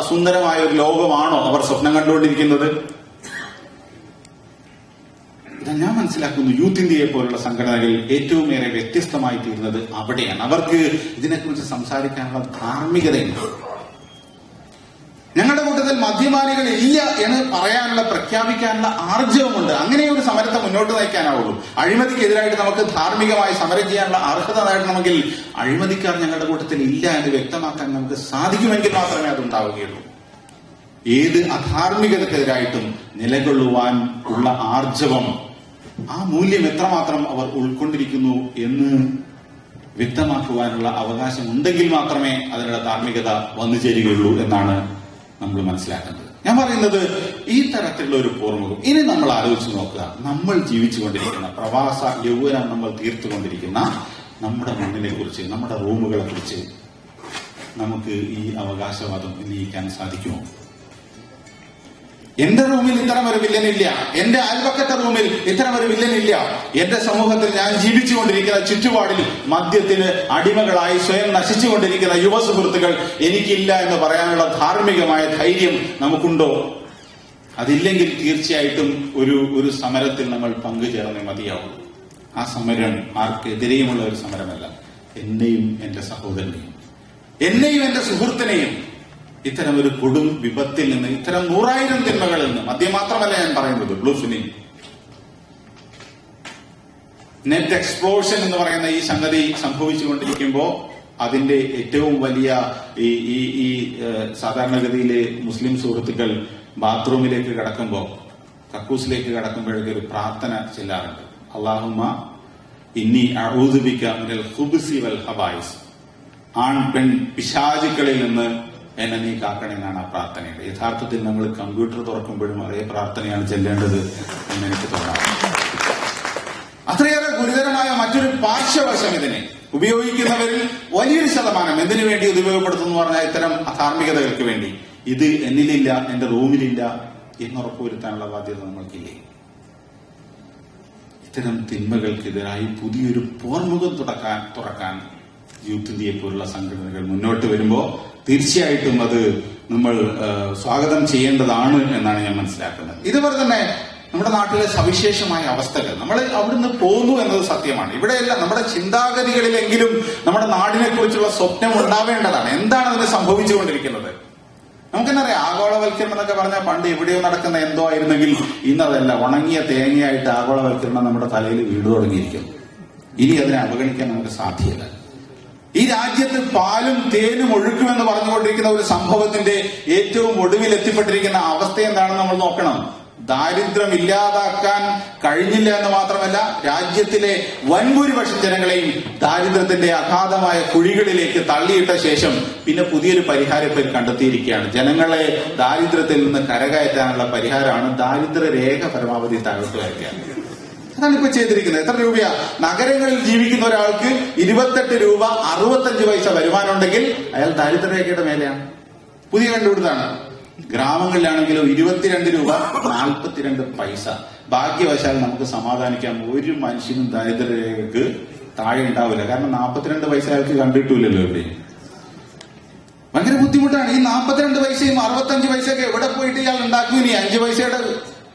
സുന്ദരമായ ഒരു ലോകമാണോ അവർ സ്വപ്നം കണ്ടുകൊണ്ടിരിക്കുന്നത്? ഞാൻ മനസ്സിലാക്കുന്നു, യൂത്ത് ഇന്ത്യയെ പോലുള്ള സംഘടനകൾ ഏറ്റവും ഏറെ വ്യത്യസ്തമായി തീരുന്നത് അവിടെയാണ്. അവർക്ക് ഇതിനെക്കുറിച്ച് സംസാരിക്കാനുള്ള ധാർമ്മികതയുണ്ട്. ഞങ്ങളുടെ കൂട്ടത്തിൽ മദ്യപാനികൾ ഇല്ല എന്ന് പറയാനുള്ള, പ്രഖ്യാപിക്കാനുള്ള ആർജവമുണ്ട്. അങ്ങനെ ഒരു സമരത്തെ മുന്നോട്ട് നയിക്കാനാവുള്ളൂ. അഴിമതിക്കെതിരായിട്ട് നമുക്ക് ധാർമ്മികമായി സമരം ചെയ്യാനുള്ള അർഹത നേടണമെങ്കിൽ അഴിമതിക്കാർ ഞങ്ങളുടെ കൂട്ടത്തിൽ ഇല്ല എന്ന് വ്യക്തമാക്കാൻ നമുക്ക് സാധിക്കുമെങ്കിൽ മാത്രമേ അതുണ്ടാവുകയുള്ളൂ. ഏത് അധാർമികതക്കെതിരായിട്ടും നിലകൊള്ളുവാൻ ഉള്ള ആർജവം, ആ മൂല്യം എത്രമാത്രം അവർ ഉൾക്കൊണ്ടിരിക്കുന്നു എന്ന് വ്യക്തമാക്കുവാനുള്ള അവകാശം ഉണ്ടെങ്കിൽ മാത്രമേ അതിനുള്ള ധാർമ്മികത വന്നു ചേരുകയുള്ളൂ എന്നാണ് നമ്മൾ മനസ്സിലാക്കേണ്ടത്. ഞാൻ പറയുന്നത് ഈ തരത്തിലുള്ള ഒരു പോർമുഖം ഇനി നമ്മൾ ആലോചിച്ച് നോക്കുക. നമ്മൾ ജീവിച്ചുകൊണ്ടിരിക്കുന്ന പ്രവാസ യൗവനം നമ്മൾ തീർത്തുകൊണ്ടിരിക്കുന്ന നമ്മുടെ മണ്ണിനെ കുറിച്ച്, നമ്മുടെ റൂമുകളെ കുറിച്ച് നമുക്ക് ഈ അവകാശവാദം ഉന്നയിക്കാൻ സാധിക്കുമോ? എന്റെ റൂമിൽ ഇത്തരം ഒരു വില്ലനില്ല, എന്റെ അയൽപക്കത്തെ റൂമിൽ ഇത്തരം ഒരു വില്ലനില്ല, എന്റെ സമൂഹത്തിൽ ഞാൻ ജീവിച്ചുകൊണ്ടിരിക്കുന്ന ചുറ്റുപാടിൽ മദ്യത്തിന് അടിമകളായി സ്വയം നശിച്ചുകൊണ്ടിരിക്കുന്ന യുവ സുഹൃത്തുക്കൾ എനിക്കില്ല എന്ന് പറയാനുള്ള ധാർമ്മികമായ ധൈര്യം നമുക്കുണ്ടോ? അതില്ലെങ്കിൽ തീർച്ചയായിട്ടും ഒരു സമരത്തിൽ നമ്മൾ പങ്കുചേർന്നേ മതിയാവും. ആ സമരം ആർക്കെതിരെയുമുള്ള ഒരു സമരമല്ല, എന്നെയും എന്റെ സഹോദരനെയും, എന്നെയും എന്റെ സുഹൃത്തിനെയും ഇത്തരം ഒരു കൊടും വിപത്തിൽ നിന്ന്, ഇത്തരം 100,000 തിന്മകളിൽ നിന്ന്, മദ്യം മാത്രമല്ല ഞാൻ പറയുന്നത്, ബ്ലൂ ഫിലിം, നെറ്റ് എക്സ്പ്ലോഷൻ എന്ന് പറയുന്ന ഈ സംഗതി സംഭവിച്ചുകൊണ്ടിരിക്കുമ്പോൾ അതിന്റെ ഏറ്റവും വലിയ ഈ സാധാരണഗതിയിലെ മുസ്ലിം സുഹൃത്തുക്കൾ ബാത്റൂമിലേക്ക് കടക്കുമ്പോൾ, കക്കൂസിലേക്ക് കടക്കുമ്പോഴേക്ക് ഒരു പ്രാർത്ഥന ചെല്ലാറുണ്ട്. അല്ലാഹുമ്മ ഇന്നി അഊദു ബിക മിനൽ ഖുബ്സി വൽ ഖബായിസ്, ആൺ പെൺ പിശാചുക്കളിൽ നിന്ന് എന്നെ നീ കാക്കണമെന്നാണ് ആ പ്രാർത്ഥനയുടെ. യഥാർത്ഥത്തിൽ നമ്മൾ കമ്പ്യൂട്ടർ തുറക്കുമ്പോഴും അതേ പ്രാർത്ഥനയാണ് ചെല്ലേണ്ടത് എന്ന് എനിക്ക് തോന്നാറ്. അത്രയേറെ ഗുരുതരമായ മറ്റൊരു പാർശ്വവശം ഇതിനെ ഉപയോഗിക്കുന്നവരിൽ വലിയൊരു ശതമാനം എന്തിനു വേണ്ടി ഇത് ഉപയോഗപ്പെടുത്തുന്നു പറഞ്ഞാൽ ഇത്തരം അധാർമികതകൾക്ക് വേണ്ടി. ഇത് എന്നിലില്ല, എന്റെ റൂമിലില്ല എന്നുറപ്പുവരുത്താനുള്ള ബാധ്യത നമ്മൾക്കില്ലേ? ഇത്തരം തിന്മകൾക്കെതിരായി പുതിയൊരു പോർമുഖം തുറക്കാൻ യൂത്ത് ഇന്ത്യയെ പോലുള്ള സംഘടനകൾ മുന്നോട്ട് വരുമ്പോൾ തീർച്ചയായിട്ടും അത് നമ്മൾ സ്വാഗതം ചെയ്യേണ്ടതാണ് എന്നാണ് ഞാൻ മനസ്സിലാക്കുന്നത്. ഇതുപോലെ തന്നെ നമ്മുടെ നാട്ടിലെ സവിശേഷമായ അവസ്ഥകൾ, നമ്മൾ അവിടുന്ന് പോന്നു എന്നത് സത്യമാണ്. ഇവിടെയല്ല, നമ്മുടെ ചിന്താഗതികളിലെങ്കിലും നമ്മുടെ നാടിനെ കുറിച്ചുള്ള സ്വപ്നം ഉണ്ടാവേണ്ടതാണ്. എന്താണ് അതിന് സംഭവിച്ചുകൊണ്ടിരിക്കുന്നത്? നമുക്കെന്നറിയാം, ആഗോളവൽക്കരണം എന്നൊക്കെ പറഞ്ഞാൽ പണ്ട് എവിടെയോ നടക്കുന്ന എന്തോ ആയിരുന്നെങ്കിൽ ഇന്നതല്ല, ഉണങ്ങിയ തേങ്ങയായിട്ട് ആഗോളവൽക്കരണം നമ്മുടെ തലയിൽ വീട് തുടങ്ങിയിരിക്കുന്നു. ഇനി അതിനെ അവഗണിക്കാൻ നമുക്ക് സാധ്യമല്ല. ഈ രാജ്യത്ത് പാലും തേനും ഒഴുക്കുമെന്ന് പറഞ്ഞുകൊണ്ടിരിക്കുന്ന ഒരു സംഭവത്തിന്റെ ഏറ്റവും ഒടുവിൽ എത്തിപ്പെട്ടിരിക്കുന്ന അവസ്ഥ എന്താണെന്ന് നമ്മൾ നോക്കണം. ദാരിദ്ര്യം ഇല്ലാതാക്കാൻ കഴിഞ്ഞില്ല എന്ന് മാത്രമല്ല, രാജ്യത്തിലെ വൻഭൂരിപക്ഷം ജനങ്ങളെയും ദാരിദ്ര്യത്തിന്റെ അഗാധമായ കുഴികളിലേക്ക് തള്ളിയിട്ട ശേഷം പിന്നെ പുതിയൊരു പരിഹാരം പേര് കണ്ടെത്തിയിരിക്കുകയാണ്. ജനങ്ങളെ ദാരിദ്ര്യത്തിൽ നിന്ന് കരകയറ്റാനുള്ള പരിഹാരമാണ് ദാരിദ്ര്യ രേഖ പരമാവധി താഴോട്ട് വയ്ക്കുക. അതാണ് ഇപ്പൊ ചെയ്തിരിക്കുന്നത്. എത്ര രൂപയാ? നഗരങ്ങളിൽ ജീവിക്കുന്ന ഒരാൾക്ക് 28 രൂപ 65 പൈസ വരുമാനം ഉണ്ടെങ്കിൽ അയാൾ ദാരിദ്ര്യരേഖയുടെ മേലെയാണ്. പുതിയ കണ്ടുപിടുത്താണ്. ഗ്രാമങ്ങളിലാണെങ്കിലോ 22 രൂപ 42 പൈസ. ഭാഗ്യവശാൽ നമുക്ക് സമാധാനിക്കാം, ഒരു മനുഷ്യനും ദാരിദ്ര്യരേഖക്ക് താഴെ ഉണ്ടാവില്ല. കാരണം 42 പൈസ അയാൾക്ക് കണ്ടിട്ടില്ലല്ലോ ഇവിടെ. ഭയങ്കര ബുദ്ധിമുട്ടാണ്. ഈ 42 പൈസയും 65 പൈസയൊക്കെ എവിടെ പോയിട്ട് ഇയാൾ ഉണ്ടാക്കും? ഇനി 5 പൈസയുടെ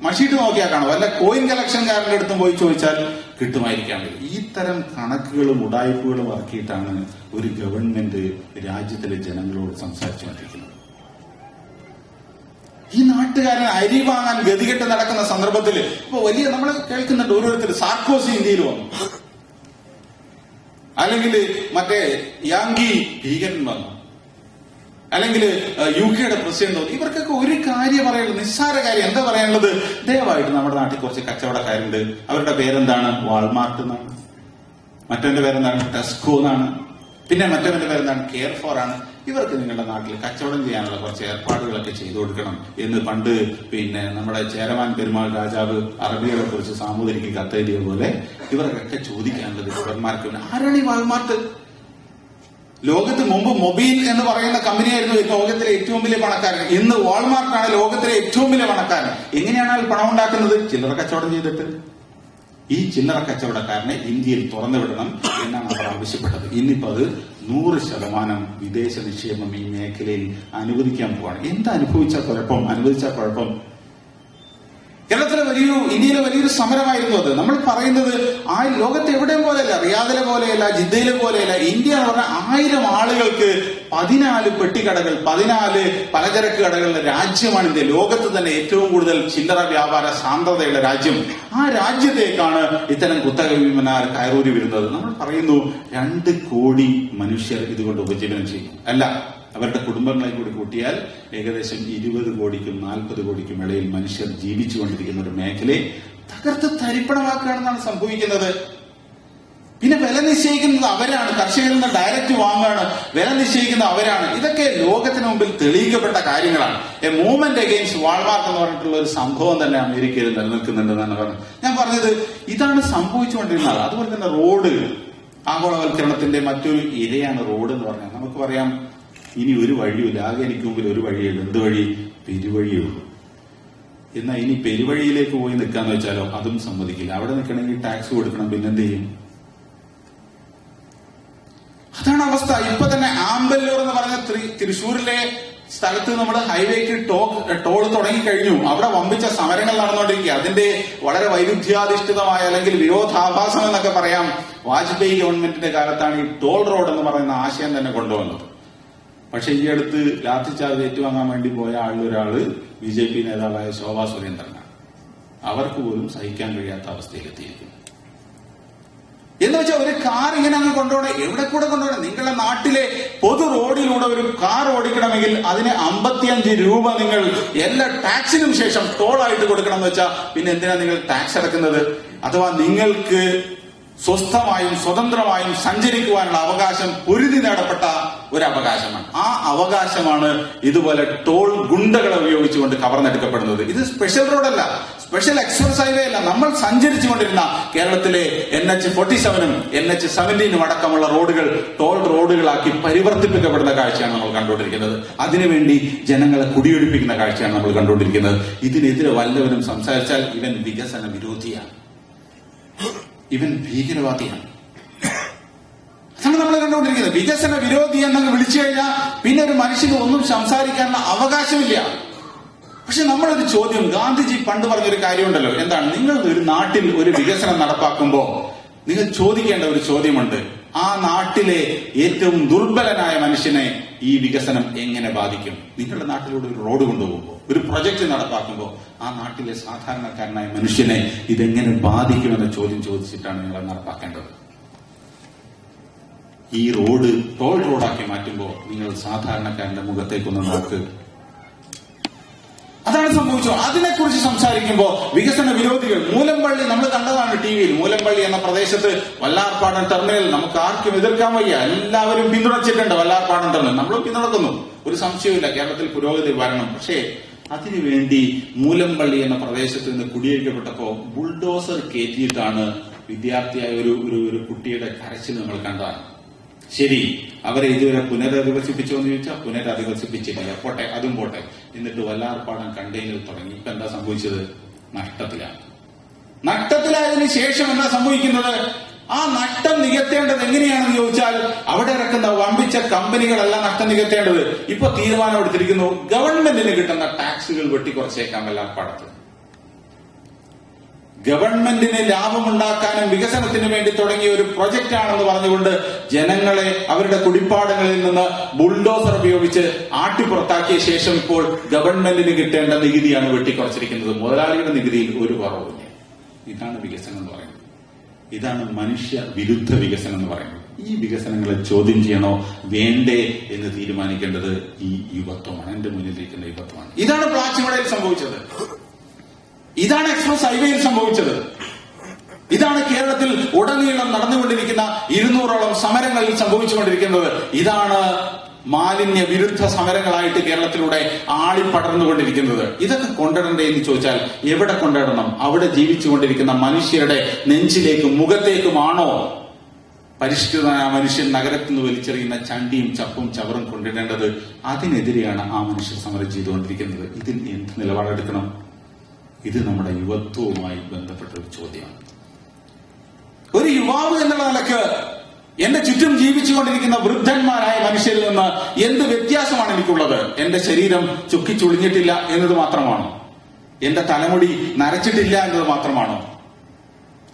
മഷീട്ട് നോക്കിയാൽ കാണും. വല്ല കോയിൻ കളക്ഷൻകാരന്റെ അടുത്തും പോയി ചോദിച്ചാൽ കിട്ടുമായിരിക്കാം. ഈ തരം കണക്കുകളും ഉടായ്പകളും ഇറക്കിയിട്ടാണ് ഒരു ഗവൺമെന്റ് രാജ്യത്തിലെ ജനങ്ങളോട് സംസാരിച്ചുകൊണ്ടിരിക്കുന്നത്. ഈ നാട്ടുകാരൻ അരി വാങ്ങാൻ ഗതികെട്ട് നടക്കുന്ന സന്ദർഭത്തിൽ ഇപ്പൊ വലിയ നമ്മൾ കേൾക്കുന്നുണ്ട്, ഓരോരുത്തർ സാർക്കോസി ഇന്ത്യയിൽ വന്നു, അല്ലെങ്കിൽ മറ്റേ യാങ്കി ഭീകരൻ വന്നു, അല്ലെങ്കിൽ UK പ്രസിഡന്റ് വന്നു. ഇവർക്കൊക്കെ ഒരു കാര്യം പറയാനുള്ളത്, നിസ്സാര കാര്യം. എന്താ പറയാനുള്ളത്? ദയവായിട്ട് നമ്മുടെ നാട്ടിൽ കുറച്ച് കച്ചവടക്കാരുണ്ട്, അവരുടെ പേരെന്താണ്? വാൾമാർട്ട് എന്നാണ്, മറ്റവന്റെ പേരെന്താണ്? ടെസ്കോ എന്നാണ്, പിന്നെ മറ്റവന്റെ പേരെന്താണ്? കെയർ ഫോർ ആണ്. ഇവർക്ക് നിങ്ങളുടെ നാട്ടിൽ കച്ചവടം ചെയ്യാനുള്ള കുറച്ച് ഏർപ്പാടുകളൊക്കെ ചെയ്തു കൊടുക്കണം എന്ന് പണ്ട് നമ്മുടെ ചേരമാൻ പെരുമാൾ രാജാവ് അറബികളെ കുറിച്ച് സാമൂതിരിക്ക് കത്തെഴുതിയ പോലെ ഇവർക്കൊക്കെ ചോദിക്കാനുള്ളത് ഗവർമാർക്ക്. ആരാണ് ഈ വാൾമാർട്ട്? ലോകത്ത് മുമ്പ് മൊബൈൽ എന്ന് പറയുന്ന കമ്പനിയായിരുന്നു ലോകത്തിലെ ഏറ്റവും വലിയ പണക്കാരൻ. ഇന്ന് വാൾമാർട്ടാണ് ലോകത്തിലെ ഏറ്റവും വലിയ പണക്കാരൻ. എങ്ങനെയാണ് അയാൾ പണം ഉണ്ടാക്കുന്നത്? ചില്ലറ കച്ചവടം ചെയ്തിട്ട്. ഈ ചില്ലറ കച്ചവടക്കാരനെ ഇന്ത്യയിൽ തുറന്നു വിടണം എന്നാണ് അവർ ആവശ്യപ്പെട്ടത്. ഇന്നിപ്പോ അത് 100% വിദേശ നിക്ഷേപം ഈ മേഖലയിൽ അനുവദിക്കാൻ പോവാണ്. എന്താ അനുഭവിച്ചാൽ കുഴപ്പം? കേരളത്തിലെ ഇന്ത്യയിലെ വലിയൊരു സമരമായിരുന്നു അത്. നമ്മൾ പറയുന്നത് ആ ലോകത്ത് എവിടെയും പോലെയല്ല, റിയാദിലെ പോലെയല്ല, ജിദ്ദയിലെ പോലെയല്ല. ഇന്ത്യ എന്ന് പറഞ്ഞാൽ 1000 ആളുകൾക്ക് 14 പെട്ടിക്കടകൾ, 14 പലചരക്ക് കടകളുടെ രാജ്യമാണ് ഇന്ത്യ. ലോകത്ത് തന്നെ ഏറ്റവും കൂടുതൽ ചില്ലറ വ്യാപാര സാന്ദ്രതയുള്ള രാജ്യം. ആ രാജ്യത്തേക്കാണ് ഇത്തരം കുത്തക വിമനാർ കയറൂരി വരുന്നത്. നമ്മൾ പറയുന്നു 2 കോടി മനുഷ്യർ ഇതുകൊണ്ട് ഉപജീവനം ചെയ്യും. അല്ല, അവരുടെ കുടുംബങ്ങളെ കൂടി കൂട്ടിയാൽ ഏകദേശം 20 കോടിക്കും 40 കോടിക്കും ഇടയിൽ മനുഷ്യർ ജീവിച്ചുകൊണ്ടിരിക്കുന്ന ഒരു മേഖലയെ തകർത്ത് തരിപ്പണമാക്കുകയാണെന്നാണ് സംഭവിക്കുന്നത്. പിന്നെ വില നിശ്ചയിക്കുന്നത് അവരാണ്. കർഷകരിൽ നിന്ന് ഡയറക്റ്റ് വാങ്ങുകയാണ്, വില നിശ്ചയിക്കുന്നത് അവരാണ്. ഇതൊക്കെ ലോകത്തിന് മുമ്പിൽ തെളിയിക്കപ്പെട്ട കാര്യങ്ങളാണ്. എ മൂവ്മെന്റ് അഗെയിൻസ്റ്റ് വാൾമാർട്ട് എന്ന് പറഞ്ഞിട്ടുള്ള ഒരു സംഭവം തന്നെ അമേരിക്കയിൽ നിലനിൽക്കുന്നുണ്ടെന്നാണ് പറഞ്ഞത്. ഞാൻ പറഞ്ഞത് ഇതാണ് സംഭവിച്ചുകൊണ്ടിരുന്നത്. അതുപോലെ തന്നെ റോഡ് ആഗോളവൽക്കരണത്തിന്റെ മറ്റൊരു ഇരയാണ് റോഡ് എന്ന് പറഞ്ഞാൽ. നമുക്ക് പറയാം, ഇനി ഒരു വഴിയുമില്ല, ആകെ എനിക്ക് മുമ്പിൽ ഒരു വഴിയുള്ളൂ. എന്ത് വഴി? പെരുവഴിയേ ഉള്ളൂ. എന്നാൽ ഇനി പെരുവഴിയിലേക്ക് പോയി നിൽക്കാന്ന് വെച്ചാലോ അതും സമ്മതിക്കില്ല. അവിടെ നിൽക്കണമെങ്കിൽ ടാക്സ് കൊടുക്കണം, പിന്നെന്ത് ചെയ്യും? അതാണ് അവസ്ഥ. ഇപ്പൊ തന്നെ ആമ്പല്ലൂർ എന്ന് പറഞ്ഞ തൃശ്ശൂരിലെ സ്ഥലത്ത് നമ്മുടെ ഹൈവേക്ക് ടോൾ തുടങ്ങിക്കഴിഞ്ഞു. അവിടെ വമ്പിച്ച സമരങ്ങൾ നടന്നുകൊണ്ടിരിക്കുക. അതിന്റെ വളരെ വൈരുദ്ധ്യാധിഷ്ഠിതമായ അല്ലെങ്കിൽ വിരോധാഭാസം എന്നൊക്കെ പറയാം. വാജ്പേയി ഗവൺമെന്റിന്റെ കാലത്താണ് ഈ ടോൾ റോഡ് എന്ന് പറയുന്ന ആശയം തന്നെ കൊണ്ടുവന്നത്. പക്ഷെ ഈ അടുത്ത് ലാത്തിച്ചാർജ് ഏറ്റുവാങ്ങാൻ വേണ്ടി പോയ ആളിലൊരാള് BJP നേതാവായ ശോഭാ സുരേന്ദ്രനാണ്. അവർക്ക് പോലും സഹിക്കാൻ കഴിയാത്ത അവസ്ഥയിലെത്തിയിരിക്കുന്നു. എന്ന് വെച്ചാൽ ഒരു കാർ ഇങ്ങനെ അങ്ങ് കൊണ്ടുപോകണം, എവിടെ കൂടെ കൊണ്ടുപോകണം? നിങ്ങളുടെ നാട്ടിലെ പൊതു റോഡിലൂടെ ഒരു കാർ ഓടിക്കണമെങ്കിൽ അതിന് 55 രൂപ നിങ്ങൾ എല്ലാ ടാക്സിനും ശേഷം ടോളായിട്ട് കൊടുക്കണം എന്ന് വെച്ചാൽ പിന്നെ എന്തിനാ നിങ്ങൾ ടാക്സ് അടക്കുന്നത്? അഥവാ നിങ്ങൾക്ക് സ്വസ്ഥമായും സ്വതന്ത്രമായും സഞ്ചരിക്കുവാനുള്ള അവകാശം പൊരുതി നേടപ്പെട്ട ഒരു അവകാശമാണ്. ആ അവകാശമാണ് ഇതുപോലെ ടോൾ ഗുണ്ടകളെ ഉപയോഗിച്ചുകൊണ്ട് കവർന്നെടുക്കപ്പെടുന്നത്. ഇത് സ്പെഷ്യൽ റോഡല്ല, സ്പെഷ്യൽ എക്സ്പ്രസ് ഹൈവേ അല്ല. നമ്മൾ സഞ്ചരിച്ചുകൊണ്ടിരുന്ന കേരളത്തിലെ NH47 NH17 അടക്കമുള്ള റോഡുകൾ ടോൾ റോഡുകളാക്കി പരിവർത്തിപ്പിക്കപ്പെടുന്ന കാഴ്ചയാണ് നമ്മൾ കണ്ടുകൊണ്ടിരിക്കുന്നത്. അതിനുവേണ്ടി ജനങ്ങളെ കുടിയൊഴിപ്പിക്കുന്ന കാഴ്ചയാണ് നമ്മൾ കണ്ടുകൊണ്ടിരിക്കുന്നത്. ഇതിനെതിരെ വല്ലവരും സംസാരിച്ചാൽ ഇവൻ വികസന വിരോധിയാണ്, ഇവൻ ഭീകരവാദിയാണ്. ഇതാണ് നമ്മൾ കണ്ടുകൊണ്ടിരിക്കുന്നത്. വികസന വിരോധി എന്നങ്ങ് വിളിച്ചു കഴിഞ്ഞാൽ പിന്നെ ഒരു മനുഷ്യന് ഒന്നും സംസാരിക്കാനുള്ള അവകാശമില്ല. പക്ഷെ നമ്മളൊരു ചോദ്യം, ഗാന്ധിജി പണ്ട് പറഞ്ഞൊരു കാര്യമുണ്ടല്ലോ, എന്താണ്? നിങ്ങൾ ഒരു നാട്ടിൽ ഒരു വികസനം നടപ്പാക്കുമ്പോൾ നിങ്ങൾ ചോദിക്കേണ്ട ഒരു ചോദ്യമുണ്ട്. ആ നാട്ടിലെ ഏറ്റവും ദുർബലനായ മനുഷ്യനെ ഈ വികസനം എങ്ങനെ ബാധിക്കും? നിങ്ങളുടെ നാട്ടിലൂടെ ഒരു റോഡ് കൊണ്ടുപോകുമ്പോൾ, ഒരു പ്രൊജക്ട് നടപ്പാക്കുമ്പോൾ ആ നാട്ടിലെ സാധാരണക്കാരനായ മനുഷ്യനെ ഇതെങ്ങനെ ബാധിക്കുമെന്ന ചോദ്യം ചോദിച്ചിട്ടാണ് നിങ്ങൾ നടപ്പാക്കേണ്ടത്. ഈ റോഡ് ടോൾ റോഡാക്കി മാറ്റുമ്പോൾ നിങ്ങൾ സാധാരണക്കാരന്റെ മുഖത്തേക്കൊന്ന് നോക്ക്. അതാണ് സംഭവിച്ചത്. അതിനെക്കുറിച്ച് സംസാരിക്കുമ്പോൾ വികസന വിരോധികൾ, മൂലമ്പള്ളി നമ്മൾ കണ്ടതാണ് ടിവിയിൽ. മൂലമ്പള്ളി എന്ന പ്രദേശത്ത് വല്ലാർപാടം ടെർമിനൽ നമുക്ക് ആർക്കും എതിർക്കാൻ വയ്യ, എല്ലാവരും പിന്തുണച്ചിട്ടുണ്ട്. വല്ലാർപാടം ടെർമിനൽ നമ്മളും പിന്തുണക്കുന്നു, ഒരു സംശയമില്ല. കേരളത്തിൽ പുരോഗതി വരണം. പക്ഷേ അതിനുവേണ്ടി മൂലമ്പള്ളി എന്ന പ്രദേശത്ത് നിന്ന് കുടിയേറ്റപ്പെട്ടപ്പോ ബുൾഡോസർ കയറ്റിയിട്ടാണ് വിദ്യാർത്ഥിയായ ഒരു കുട്ടിയുടെ കരച്ചിൽ നമ്മൾ കണ്ടതാണ്. ശരി, അവരെ ഇതുവരെ പുനരധിവസിപ്പിച്ചോ എന്ന് ചോദിച്ചാൽ പുനരധിവസിപ്പിച്ചില്ല. പോട്ടെ, അതും പോട്ടെ. എന്നിട്ട് വല്ലാർപാടം കണ്ടെയ്നർ തുടങ്ങി. ഇപ്പൊ എന്താ സംഭവിച്ചത്? നഷ്ടത്തിലാണ്. നഷ്ടത്തിലായതിനു ശേഷം എന്താ സംഭവിക്കുന്നത്? ആ നഷ്ടം നികത്തേണ്ടത് എങ്ങനെയാണെന്ന് ചോദിച്ചാൽ അവിടെ ഇറക്കുന്ന വമ്പിച്ച കമ്പനികളല്ല നഷ്ടം നികത്തേണ്ടത്. ഇപ്പൊ തീരുമാനം എടുത്തിരിക്കുന്നു, ഗവൺമെന്റിന് കിട്ടുന്ന ടാക്സുകൾ വെട്ടിക്കുറച്ചേക്കാം വല്ലാർപാടത്ത്. ഗവൺമെന്റിന് ലാഭമുണ്ടാക്കാനും വികസനത്തിന് വേണ്ടി തുടങ്ങിയ ഒരു പ്രൊജക്ട് ആണെന്ന് പറഞ്ഞുകൊണ്ട് ജനങ്ങളെ അവരുടെ കുടിപ്പാടങ്ങളിൽ നിന്ന് ബുൾഡോസർ ഉപയോഗിച്ച് ആട്ടിപ്പുറത്താക്കിയ ശേഷം ഇപ്പോൾ ഗവൺമെന്റിന് കിട്ടേണ്ട നികുതിയാണ് വെട്ടിക്കുറച്ചിരിക്കുന്നത്. മുതലാളിയുടെ നികുതിയിൽ ഒരു കുറവുമില്ല. ഇതാണ് വികസനം എന്ന് പറയുന്നത്. ഇതാണ് മനുഷ്യ വിരുദ്ധ വികസനം എന്ന് പറയുന്നത്. ഈ വികസനങ്ങളെ ചോദ്യം ചെയ്യണോ വേണ്ടേ എന്ന് തീരുമാനിക്കേണ്ടത് ഈ യുവത്വമാണ്, എന്റെ മുന്നിലിരിക്കുന്ന യുവത്വമാണ്. ഇതാണ് പ്ലാച്ചിമടയിൽ സംഭവിച്ചത്. ഇതാണ് എക്സ്പ്രസ് ഹൈവേയിൽ സംഭവിച്ചത്. ഇതാണ് കേരളത്തിൽ ഉടനീളം നടന്നുകൊണ്ടിരിക്കുന്ന 200ഓളം സമരങ്ങളിൽ സംഭവിച്ചുകൊണ്ടിരിക്കുന്നത്. ഇതാണ് മാലിന്യ വിരുദ്ധ സമരങ്ങളായിട്ട് കേരളത്തിലൂടെ ആളിപ്പടർന്നുകൊണ്ടിരിക്കുന്നത്. ഇതൊക്കെ കൊണ്ടിടണ്ടേ എന്ന് ചോദിച്ചാൽ എവിടെ കൊണ്ടിടണം? അവിടെ ജീവിച്ചുകൊണ്ടിരിക്കുന്ന മനുഷ്യരുടെ നെഞ്ചിലേക്കും മുഖത്തേക്കുമാണോ പരിഷ്കൃതനായ മനുഷ്യൻ നഗരത്തിൽ നിന്ന് വലിച്ചെറിയുന്ന ചണ്ടിയും ചപ്പും ചവറും കൊണ്ടിടേണ്ടത്? അതിനെതിരെയാണ് ആ മനുഷ്യർ സമരം ചെയ്തുകൊണ്ടിരിക്കുന്നത്. ഇതിൽ എന്ത് നിലപാടെടുക്കണം? ഇത് നമ്മുടെ യുവത്വവുമായി ബന്ധപ്പെട്ട ഒരു ചോദ്യമാണ്. ഒരു യുവാവ് എന്നുള്ള നിലക്ക് എന്റെ ചുറ്റും ജീവിച്ചുകൊണ്ടിരിക്കുന്ന വൃദ്ധന്മാരായ മനുഷ്യരിൽ നിന്ന് എന്ത് വ്യത്യാസമാണ് എനിക്കുള്ളത്? എന്റെ ശരീരം ചുക്കിച്ചുളിഞ്ഞിട്ടില്ല എന്നത് മാത്രമാണോ? എന്റെ തലമുടി നരച്ചിട്ടില്ല എന്നത് മാത്രമാണോ?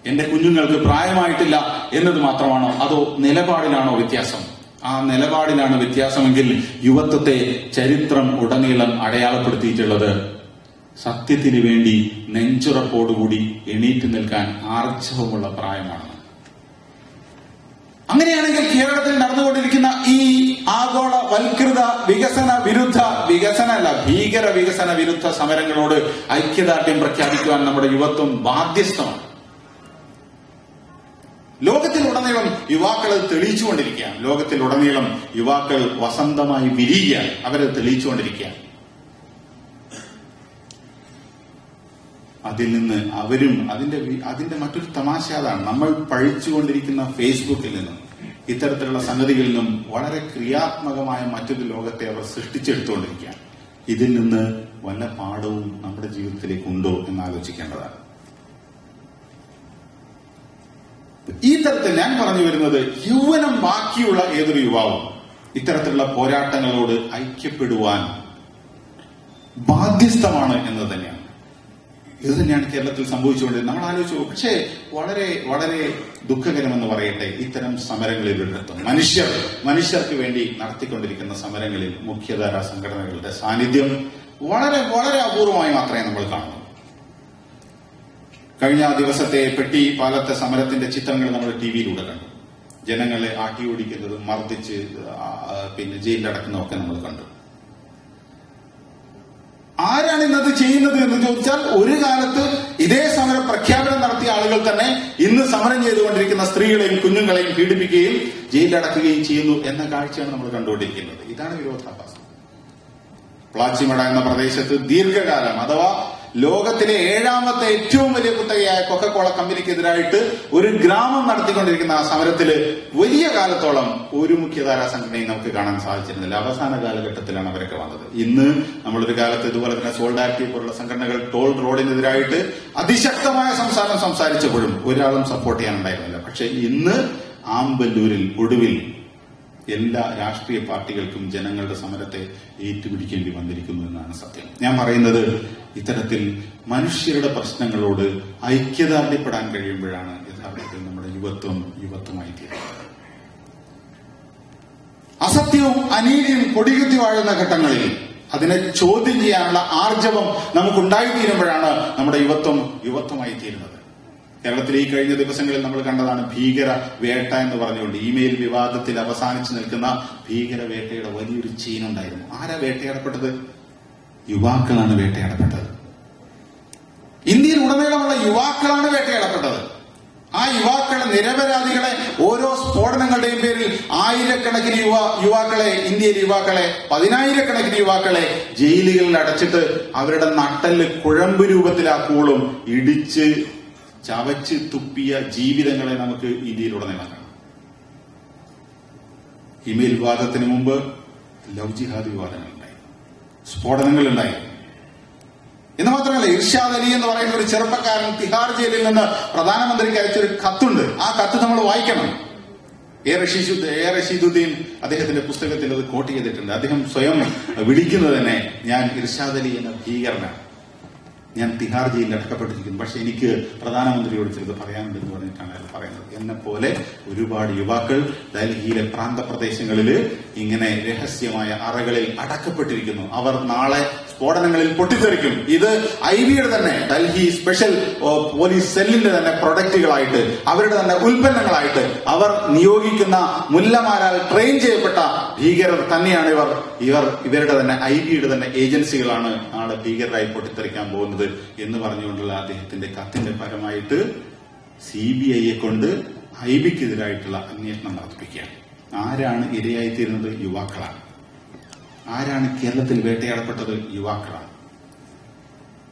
എന്റെ കുഞ്ഞുങ്ങൾക്ക് പ്രായമായിട്ടില്ല എന്നത് മാത്രമാണോ? അതോ നിലപാടിലാണോ വ്യത്യാസം? ആ നിലപാടിലാണ് വ്യത്യാസമെങ്കിൽ യുവത്വത്തെ ചരിത്രം ഉടനീളം അടയാളപ്പെടുത്തിയിട്ടുള്ളത് സത്യത്തിന് വേണ്ടി നെഞ്ചുറപ്പോടുകൂടി എണീറ്റ് നിൽക്കാൻ ആർജവമുള്ള പ്രായമാണ്. അങ്ങനെയാണെങ്കിൽ കേരളത്തിൽ നടന്നുകൊണ്ടിരിക്കുന്ന ഈ ആഗോള വൽകൃത ഭീകര വികസന വിരുദ്ധ സമരങ്ങളോട് ഐക്യദാർഢ്യം പ്രഖ്യാപിക്കുവാൻ നമ്മുടെ യുവത്വം ബാധ്യസ്ഥമാണ്. ലോകത്തിലുടനീളം യുവാക്കൾ തെളിയിച്ചുകൊണ്ടിരിക്കുകയാണ്. ലോകത്തിലുടനീളം യുവാക്കൾ വസന്തമായി വിരിയുകയാണ്. അവരെ തെളിയിച്ചുകൊണ്ടിരിക്കുകയാണ്. അതിൽ നിന്ന് അവരും അതിന്റെ മറ്റൊരു തമാശ അതാണ്, നമ്മൾ പഴിച്ചുകൊണ്ടിരിക്കുന്ന ഫേസ്ബുക്കിൽ നിന്നും ഇത്തരത്തിലുള്ള സംഗതികളിൽ നിന്നും വളരെ ക്രിയാത്മകമായ മറ്റൊരു ലോകത്തെ അവർ സൃഷ്ടിച്ചെടുത്തുകൊണ്ടിരിക്കുകയാണ്. ഇതിൽ നിന്ന് വല്ല പാഠവും നമ്മുടെ ജീവിതത്തിലേക്ക് ഉണ്ടോ എന്ന് ആലോചിക്കേണ്ടതാണ്. ഈ തരത്തിൽ ഞാൻ പറഞ്ഞു വരുന്നത്, യൗവനം ബാക്കിയുള്ള ഏതൊരു യുവാവും ഇത്തരത്തിലുള്ള പോരാട്ടങ്ങളോട് ഐക്യപ്പെടുവാൻ ബാധ്യസ്ഥമാണ് എന്നത് തന്നെയാണ്. ഇത് തന്നെയാണ് കേരളത്തിൽ സംഭവിച്ചുകൊണ്ടിരുന്നത്. നമ്മൾ ആലോചിച്ചു. പക്ഷേ വളരെ വളരെ ദുഃഖകരമെന്ന് പറയട്ടെ, ഇത്തരം സമരങ്ങളിൽ മനുഷ്യർക്ക് വേണ്ടി നടത്തിക്കൊണ്ടിരിക്കുന്ന സമരങ്ങളിൽ മുഖ്യധാരാ സംഘടനകളുടെ സാന്നിധ്യം വളരെ വളരെ അപൂർവമായി മാത്രമേ നമ്മൾ കാണുന്നു. കഴിഞ്ഞ ദിവസത്തെ പെട്ടി പാലത്തെ സമരത്തിന്റെ ചിത്രങ്ങൾ നമ്മൾ ടിവിയിലൂടെ കണ്ടു. ജനങ്ങളെ ആട്ടിയോടിക്കുന്നതും മർദ്ദിച്ച് ജയിലിലടക്കുന്നതൊക്കെ നമ്മൾ കണ്ടു. ആരാണ് ഇന്നത് ചെയ്യുന്നത് എന്ന് ചോദിച്ചാൽ, ഒരു കാലത്ത് ഇതേ സമരം പ്രഖ്യാപനം നടത്തിയ ആളുകൾ തന്നെ ഇന്ന് സമരം ചെയ്തുകൊണ്ടിരിക്കുന്ന സ്ത്രീകളെയും കുഞ്ഞുങ്ങളെയും പീഡിപ്പിക്കുകയും ജയിലിലടക്കുകയും ചെയ്യുന്നു എന്ന കാഴ്ചയാണ് നമ്മൾ കണ്ടുകൊണ്ടിരിക്കുന്നത്. ഇതാണ് വിരോധാഭാസം. പ്ലാച്ചിമട എന്ന പ്രദേശത്ത് ദീർഘകാലം, അഥവാ ലോകത്തിലെ 7ാമത്തെ ഏറ്റവും വലിയ കുത്തകയായ കൊക്കക്കോള കമ്പനിക്കെതിരായിട്ട് ഒരു ഗ്രാമം നടത്തിക്കൊണ്ടിരിക്കുന്ന ആ സമരത്തില് വലിയ കാലത്തോളം ഒരു മുഖ്യധാരാ സംഘടനയും നമുക്ക് കാണാൻ സാധിച്ചിരുന്നില്ല. അവസാന കാലഘട്ടത്തിലാണ് അവരൊക്കെ വന്നത്. ഇന്ന് നമ്മളൊരു കാലത്ത് ഇതുപോലെ തന്നെ സോൾഡാരിറ്റി പോലുള്ള സംഘടനകൾ ടോൾ റോഡിനെതിരായിട്ട് അതിശക്തമായ സംസാരിച്ചപ്പോഴും ഒരാളും സപ്പോർട്ട് ചെയ്യാനുണ്ടായിരുന്നില്ല. പക്ഷെ ഇന്ന് ആമ്പല്ലൂരിൽ ഒടുവിൽ എല്ലാ രാഷ്ട്രീയ പാർട്ടികൾക്കും ജനങ്ങളുടെ സമരത്തെ ഏറ്റുപിടിക്കേണ്ടി വന്നിരിക്കുന്നു എന്നാണ് സത്യം. ഞാൻ പറയുന്നത് ഇത്തരത്തിൽ മനുഷ്യരുടെ പ്രശ്നങ്ങളോട് ഐക്യദാർഢ്യപ്പെടാൻ കഴിയുമ്പോഴാണ് യഥാർത്ഥത്തിൽ നമ്മുടെ യുവത്വമായി തീരുന്നത്. അസത്യവും അനീതിയും കൊടികുത്തി വാഴുന്ന ഘട്ടങ്ങളിൽ അതിനെ ചോദ്യം ചെയ്യാനുള്ള ആർജവം നമുക്കുണ്ടായിത്തീരുമ്പോഴാണ് നമ്മുടെ യുവത്വമായി തീരുന്നത്. കേരളത്തിൽ ഈ കഴിഞ്ഞ ദിവസങ്ങളിൽ നമ്മൾ കണ്ടതാണ് ഭീകര വേട്ട എന്ന് പറഞ്ഞുകൊണ്ട് ഇമെയിൽ വിവാദത്തിൽ അവസാനിച്ചു നിൽക്കുന്ന ഭീകര വേട്ടയുടെ വലിയൊരു ചെയിൻ ഉണ്ടായിരുന്നു. ആരാ വേട്ടയാടപ്പെട്ടത്? യുവാക്കളാണ് വേട്ടയാടപ്പെട്ടത്. ഇന്ത്യയിൽ ഉടനീളമുള്ള യുവാക്കളാണ് വേട്ടയാടപ്പെട്ടത്. ആ യുവാക്കളെ, നിരപരാധികളെ, ഓരോ സ്ഫോടനങ്ങളുടെയും പേരിൽ ആയിരക്കണക്കിന് ഇന്ത്യയിലെ യുവാക്കളെ, 10,000-കണക്കിന് യുവാക്കളെ ജയിലുകളിൽ അടച്ചിട്ട് അവരുടെ നട്ടല് കുഴമ്പ് രൂപത്തിലാക്കുമ്പോഴും ഇടിച്ച് ചവച്ച് തുപ്പിയ ജീവിതങ്ങളെ നമുക്ക് ഇന്ത്യയിലുടനീളം കാണാം. ഇമെയിൽ വിവാദത്തിന് മുമ്പ് ലവ് ജിഹാദ് വിവാദങ്ങളുണ്ടായി, സ്ഫോടനങ്ങളുണ്ടായി. എന്ന് മാത്രമല്ല, ഇർഷാദ് അലി എന്ന് പറയുന്ന ഒരു ചെറുപ്പക്കാരൻ തിഹാർ ജയിലിൽ നിന്ന് പ്രധാനമന്ത്രിക്ക് അയച്ചൊരു കത്തുണ്ട്. ആ കത്ത് നമ്മൾ വായിക്കണം. എ റഷീദുദ്ദീൻ അദ്ദേഹത്തിന്റെ പുസ്തകത്തിൽ അത് കോട്ട് ചെയ്തിട്ടുണ്ട്. അദ്ദേഹം സ്വയം വിളിക്കുന്നത് തന്നെ, ഞാൻ ഇർഷാദ് അലി എന്ന ഭീകരനാണ്, ഞാൻ തിഹാർ ജയിലിൽ അടക്കപ്പെട്ടിരിക്കുന്നു, പക്ഷെ എനിക്ക് പ്രധാനമന്ത്രിയോട് ചിലത് പറയാനുണ്ടെന്ന് പറഞ്ഞിട്ടാണ് അയാൾ പറയുന്നത്. എന്നെ പോലെ ഒരുപാട് യുവാക്കൾ ഡൽഹിയിലെ പ്രാന്തപ്രദേശങ്ങളിൽ ഇങ്ങനെ രഹസ്യമായ അറകളിൽ അടക്കപ്പെട്ടിരിക്കുന്നു. അവർ നാളെ സ്ഫോടനങ്ങളിൽ പൊട്ടിത്തെറിക്കും. ഇത് ഐബിയുടെ തന്നെ, ഡൽഹി സ്പെഷ്യൽ പോലീസ് സെല്ലിന്റെ തന്നെ പ്രൊഡക്റ്റുകളായിട്ട്, അവരുടെ തന്നെ ഉൽപ്പന്നങ്ങളായിട്ട് അവർ നിയോഗിക്കുന്ന മുല്ലമാരാൽ ട്രെയിൻ ചെയ്യപ്പെട്ട ഭീകരർ തന്നെയാണ് ഇവരുടെ തന്നെ ഐബിയുടെ തന്നെ ഏജൻസികളാണ് നാളെ ഭീകരരായി പൊട്ടിത്തെറിക്കാൻ പോകുന്നത് എന്ന് പറഞ്ഞുകൊണ്ടുള്ള അദ്ദേഹത്തിന്റെ കത്തിന്റെ പരമായിട്ട് CBIയെ കൊണ്ട് ഐബിക്കെതിരായിട്ടുള്ള അന്വേഷണം നടത്തിപ്പിക്കുകയാണ്. ആരാണ് ഇരയായിത്തീരുന്നത്? യുവാക്കളാണ്. ആരാണ് കേരളത്തിൽ വേട്ടയാടപ്പെട്ടത്? യുവാക്കളാണ്.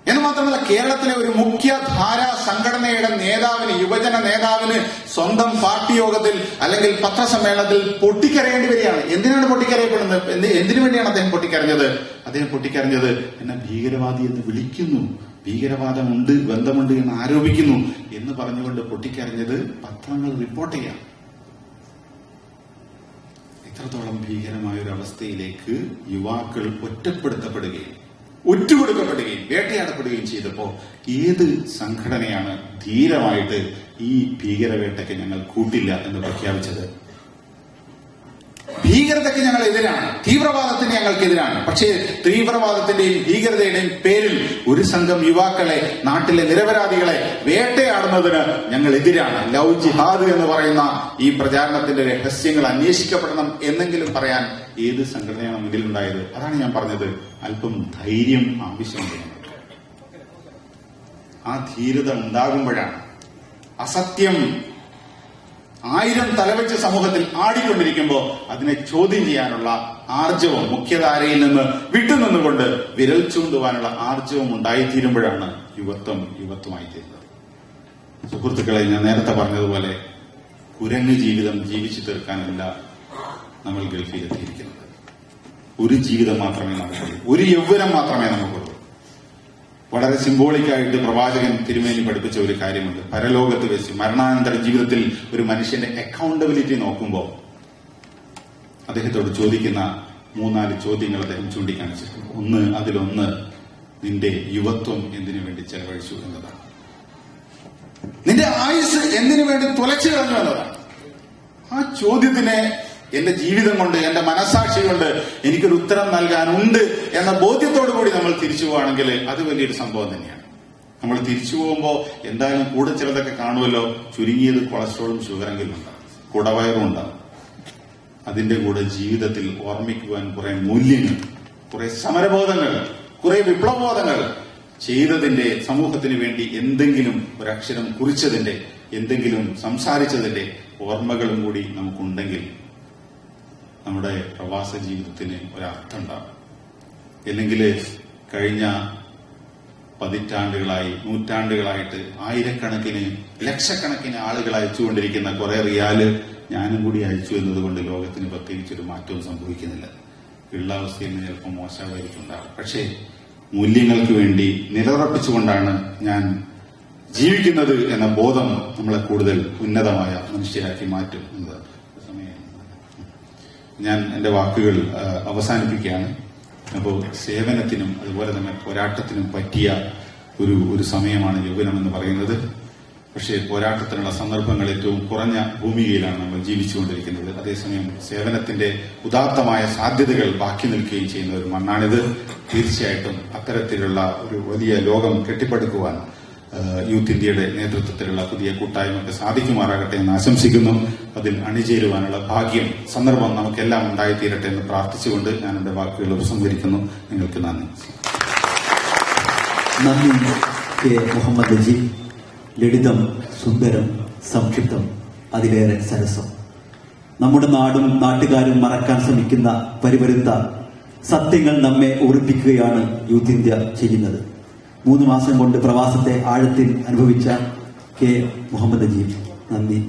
എന്ന് മാത്രമല്ല, കേരളത്തിലെ ഒരു മുഖ്യധാരാ സംഘടനയുടെ നേതാവിന്, യുവജന നേതാവിന് സ്വന്തം പാർട്ടി യോഗത്തിൽ അല്ലെങ്കിൽ പത്രസമ്മേളനത്തിൽ പൊട്ടിക്കരയേണ്ടി വരികയാണ്. എന്തിനാണ് പൊട്ടിക്കരയപ്പെടുന്നത്? എന്തിനു വേണ്ടിയാണ് അദ്ദേഹം പൊട്ടിക്കരഞ്ഞത്? അദ്ദേഹം പൊട്ടിക്കരഞ്ഞത് എന്നെ ഭീകരവാദി എന്ന് വിളിക്കുന്നു, ഭീകരവാദമുണ്ട്, ബന്ധമുണ്ട് എന്ന് ആരോപിക്കുന്നു എന്ന് പറഞ്ഞുകൊണ്ട് പൊട്ടിക്കരഞ്ഞത് പത്രങ്ങൾ റിപ്പോർട്ട് ചെയ്യാം. ഇത്രത്തോളം ഭീകരമായ ഒരു അവസ്ഥയിലേക്ക് യുവാക്കൾ ഒറ്റപ്പെടുത്തപ്പെടുകയും ഒറ്റുകൊടുക്കപ്പെടുകയും വേട്ടയാടപ്പെടുകയും ചെയ്തപ്പോ ഏത് സംഘടനയാണ് ധീരമായിട്ട് ഈ ഭീകരവേട്ടയ്ക്ക് ഞങ്ങൾ കൂട്ടില്ല എന്ന് പ്രഖ്യാപിച്ചത്? ഭീകരതയ്ക്ക് ഞങ്ങൾ എതിരാണ്, തീവ്രവാദത്തിന് ഞങ്ങൾക്കെതിരാണ്. പക്ഷേ തീവ്രവാദത്തിന്റെയും ഭീകരതയുടെയും പേരിൽ ഒരു സംഘം യുവാക്കളെ, നാട്ടിലെ നിരപരാധികളെ വേട്ടയാടുന്നതിന് ഞങ്ങൾ എതിരാണ്. ലവ് ജിഹാദ് എന്ന് പറയുന്ന ഈ പ്രചാരണത്തിന്റെ രഹസ്യങ്ങൾ അന്വേഷിക്കപ്പെടണം എന്നെങ്കിലും പറയാൻ ഏത് സംഘടനയാണ് മുന്നിലുണ്ടായത്? അതാണ് ഞാൻ പറഞ്ഞത്, അല്പം ധൈര്യം ആവശ്യമുണ്ട്. ആ ധീരത ഉണ്ടാകുമ്പോഴാണ് അസത്യം 1000 തലവെച്ച് സമൂഹത്തിൽ ആടിക്കൊണ്ടിരിക്കുമ്പോൾ അതിനെ ചോദ്യം ചെയ്യാനുള്ള ആർജവം, മുഖ്യധാരയിൽ നിന്ന് വിട്ടുനിന്നുകൊണ്ട് വിരൽ ചൂണ്ടുവാനുള്ള ആർജവം ഉണ്ടായിത്തീരുമ്പോഴാണ് യുവത്വമായി തീരുന്നത്. സുഹൃത്തുക്കളെ, ഞാൻ നേരത്തെ പറഞ്ഞതുപോലെ കുരങ്ങ് ജീവിതം ജീവിച്ചു തീർക്കാനല്ല നമ്മൾ ഗൾഫിലെത്തിയിരിക്കുന്നത്. ഒരു ജീവിതം മാത്രമേ നമുക്കുള്ളൂ, ഒരു യൗവനം മാത്രമേ നമുക്കുള്ളൂ. വളരെ സിംബോളിക്കായിട്ട് പ്രവാചകൻ തിരുമേനി പഠിപ്പിച്ച ഒരു കാര്യമുണ്ട്. പരലോകത്ത് വെച്ച് മരണാനന്തര ജീവിതത്തിൽ ഒരു മനുഷ്യന്റെ അക്കൗണ്ടബിലിറ്റി നോക്കുമ്പോൾ അദ്ദേഹത്തോട് ചോദിക്കുന്ന 3-4 ചോദ്യങ്ങൾ അദ്ദേഹം ചൂണ്ടിക്കാണിച്ചിട്ടുണ്ട്. അതിലൊന്ന് നിന്റെ യുവത്വം എന്തിനു വേണ്ടി ചെലവഴിച്ചു എന്നതാണ്. നിന്റെ ആയുസ് എന്തിനു വേണ്ടി തുലച്ചു കളഞ്ഞു എന്നതാണ്. ആ ചോദ്യത്തിന് എന്റെ ജീവിതം കൊണ്ട്, എന്റെ മനസാക്ഷി കൊണ്ട് എനിക്കൊരു ഉത്തരം നൽകാനുണ്ട് എന്ന ബോധ്യത്തോടു കൂടി നമ്മൾ തിരിച്ചു പോവുകയാണെങ്കിൽ അത് വലിയൊരു സംഭവം തന്നെയാണ്. നമ്മൾ തിരിച്ചു പോകുമ്പോൾ എന്തായാലും കൂടെ ചിലതൊക്കെ കാണുമല്ലോ. ചുരുങ്ങിയത് കൊളസ്ട്രോളും ഷുഗറെങ്കിലും ഉണ്ടാവും, കുടവയറും ഉണ്ടാവും. അതിന്റെ കൂടെ ജീവിതത്തിൽ ഓർമ്മിക്കുവാൻ കുറെ മൂല്യങ്ങൾ, കുറെ സമരബോധങ്ങൾ, കുറെ വിപ്ലവബോധങ്ങൾ ചെയ്തതിന്റെ, സമൂഹത്തിന് വേണ്ടി എന്തെങ്കിലും ഒരക്ഷരം കുറിച്ചതിന്റെ, എന്തെങ്കിലും സംസാരിച്ചതിന്റെ ഓർമ്മകളും കൂടി നമുക്കുണ്ടെങ്കിൽ നമ്മുടെ പ്രവാസ ജീവിതത്തിന് ഒരർത്ഥം ഉണ്ടാകും. അല്ലെങ്കിൽ കഴിഞ്ഞ പതിറ്റാണ്ടുകളായി, നൂറ്റാണ്ടുകളായിട്ട് ആയിരക്കണക്കിന്, ലക്ഷക്കണക്കിന് ആളുകൾ അയച്ചുകൊണ്ടിരിക്കുന്ന കുറെ റിയാല് ഞാനും കൂടി അയച്ചു എന്നതുകൊണ്ട് ലോകത്തിന് പ്രത്യേകിച്ചൊരു മാറ്റവും സംഭവിക്കുന്നില്ല. ഉള്ള അവസ്ഥയിൽ നിന്ന് ചിലപ്പോൾ മോശമായിരിക്കുണ്ടാകും. പക്ഷേ മൂല്യങ്ങൾക്ക് വേണ്ടി നിലയുറപ്പിച്ചുകൊണ്ടാണ് ഞാൻ ജീവിക്കുന്നത് എന്ന ബോധം നമ്മളെ കൂടുതൽ ഉന്നതമായ മനുഷ്യരാക്കി മാറ്റും എന്നത് ഞാൻ എന്റെ വാക്കുകൾ അവസാനിപ്പിക്കുകയാണ്. അപ്പോൾ സേവനത്തിനും അതുപോലെ തന്നെ പോരാട്ടത്തിനും പറ്റിയ ഒരു സമയമാണ് യൗവനം എന്ന് പറയുന്നത്. പക്ഷേ പോരാട്ടത്തിനുള്ള സന്ദർഭങ്ങൾ ഏറ്റവും കുറഞ്ഞ ഭൂമികയിലാണ് നമ്മൾ ജീവിച്ചുകൊണ്ടിരിക്കുന്നത്. അതേസമയം സേവനത്തിന്റെ ഉദാത്തമായ സാധ്യതകൾ ബാക്കി നിൽക്കുകയും ചെയ്യുന്ന ഒരു മണ്ണാണിത്. തീർച്ചയായിട്ടും അത്തരത്തിലുള്ള ഒരു വലിയ ലോകം കെട്ടിപ്പടുക്കുവാൻ യൂത്ത് ഇന്ത്യയുടെ നേതൃത്വത്തിലുള്ള പുതിയ കൂട്ടായ്മയ്ക്ക് സാധിക്കുമാറാകട്ടെ എന്ന് ആശംസിക്കുന്നു. അതിൽ അണിചേരുവാനുള്ള ഭാഗ്യം സന്ദർഭം നമുക്കെല്ലാം ഉണ്ടായിത്തീരട്ടെ എന്ന് പ്രാർത്ഥിച്ചുകൊണ്ട് ഞാൻ എന്റെ വാക്കുകൾ ഉപസംഹരിക്കുന്നു. നിങ്ങൾക്ക് നന്ദി. നന്ദി കെ മുഹമ്മദ് നജീബ്. ലളിതം, സുന്ദരം, സംക്ഷിപ്തം, അതിലേറെ സരസം. നമ്മുടെ നാടും നാട്ടുകാരും മറക്കാൻ ശ്രമിക്കുന്ന പരിവരുത്ത സത്യങ്ങൾ നമ്മെ ഓർമ്മിപ്പിക്കുകയാണ് യൂത്ത് ഇന്ത്യ ചെയ്യുന്നത്. 3 മാസം കൊണ്ട് പ്രവാസത്തെ ആഴത്തിൽ അനുഭവിച്ച കെ മുഹമ്മദ് നജീബ്. നന്ദി.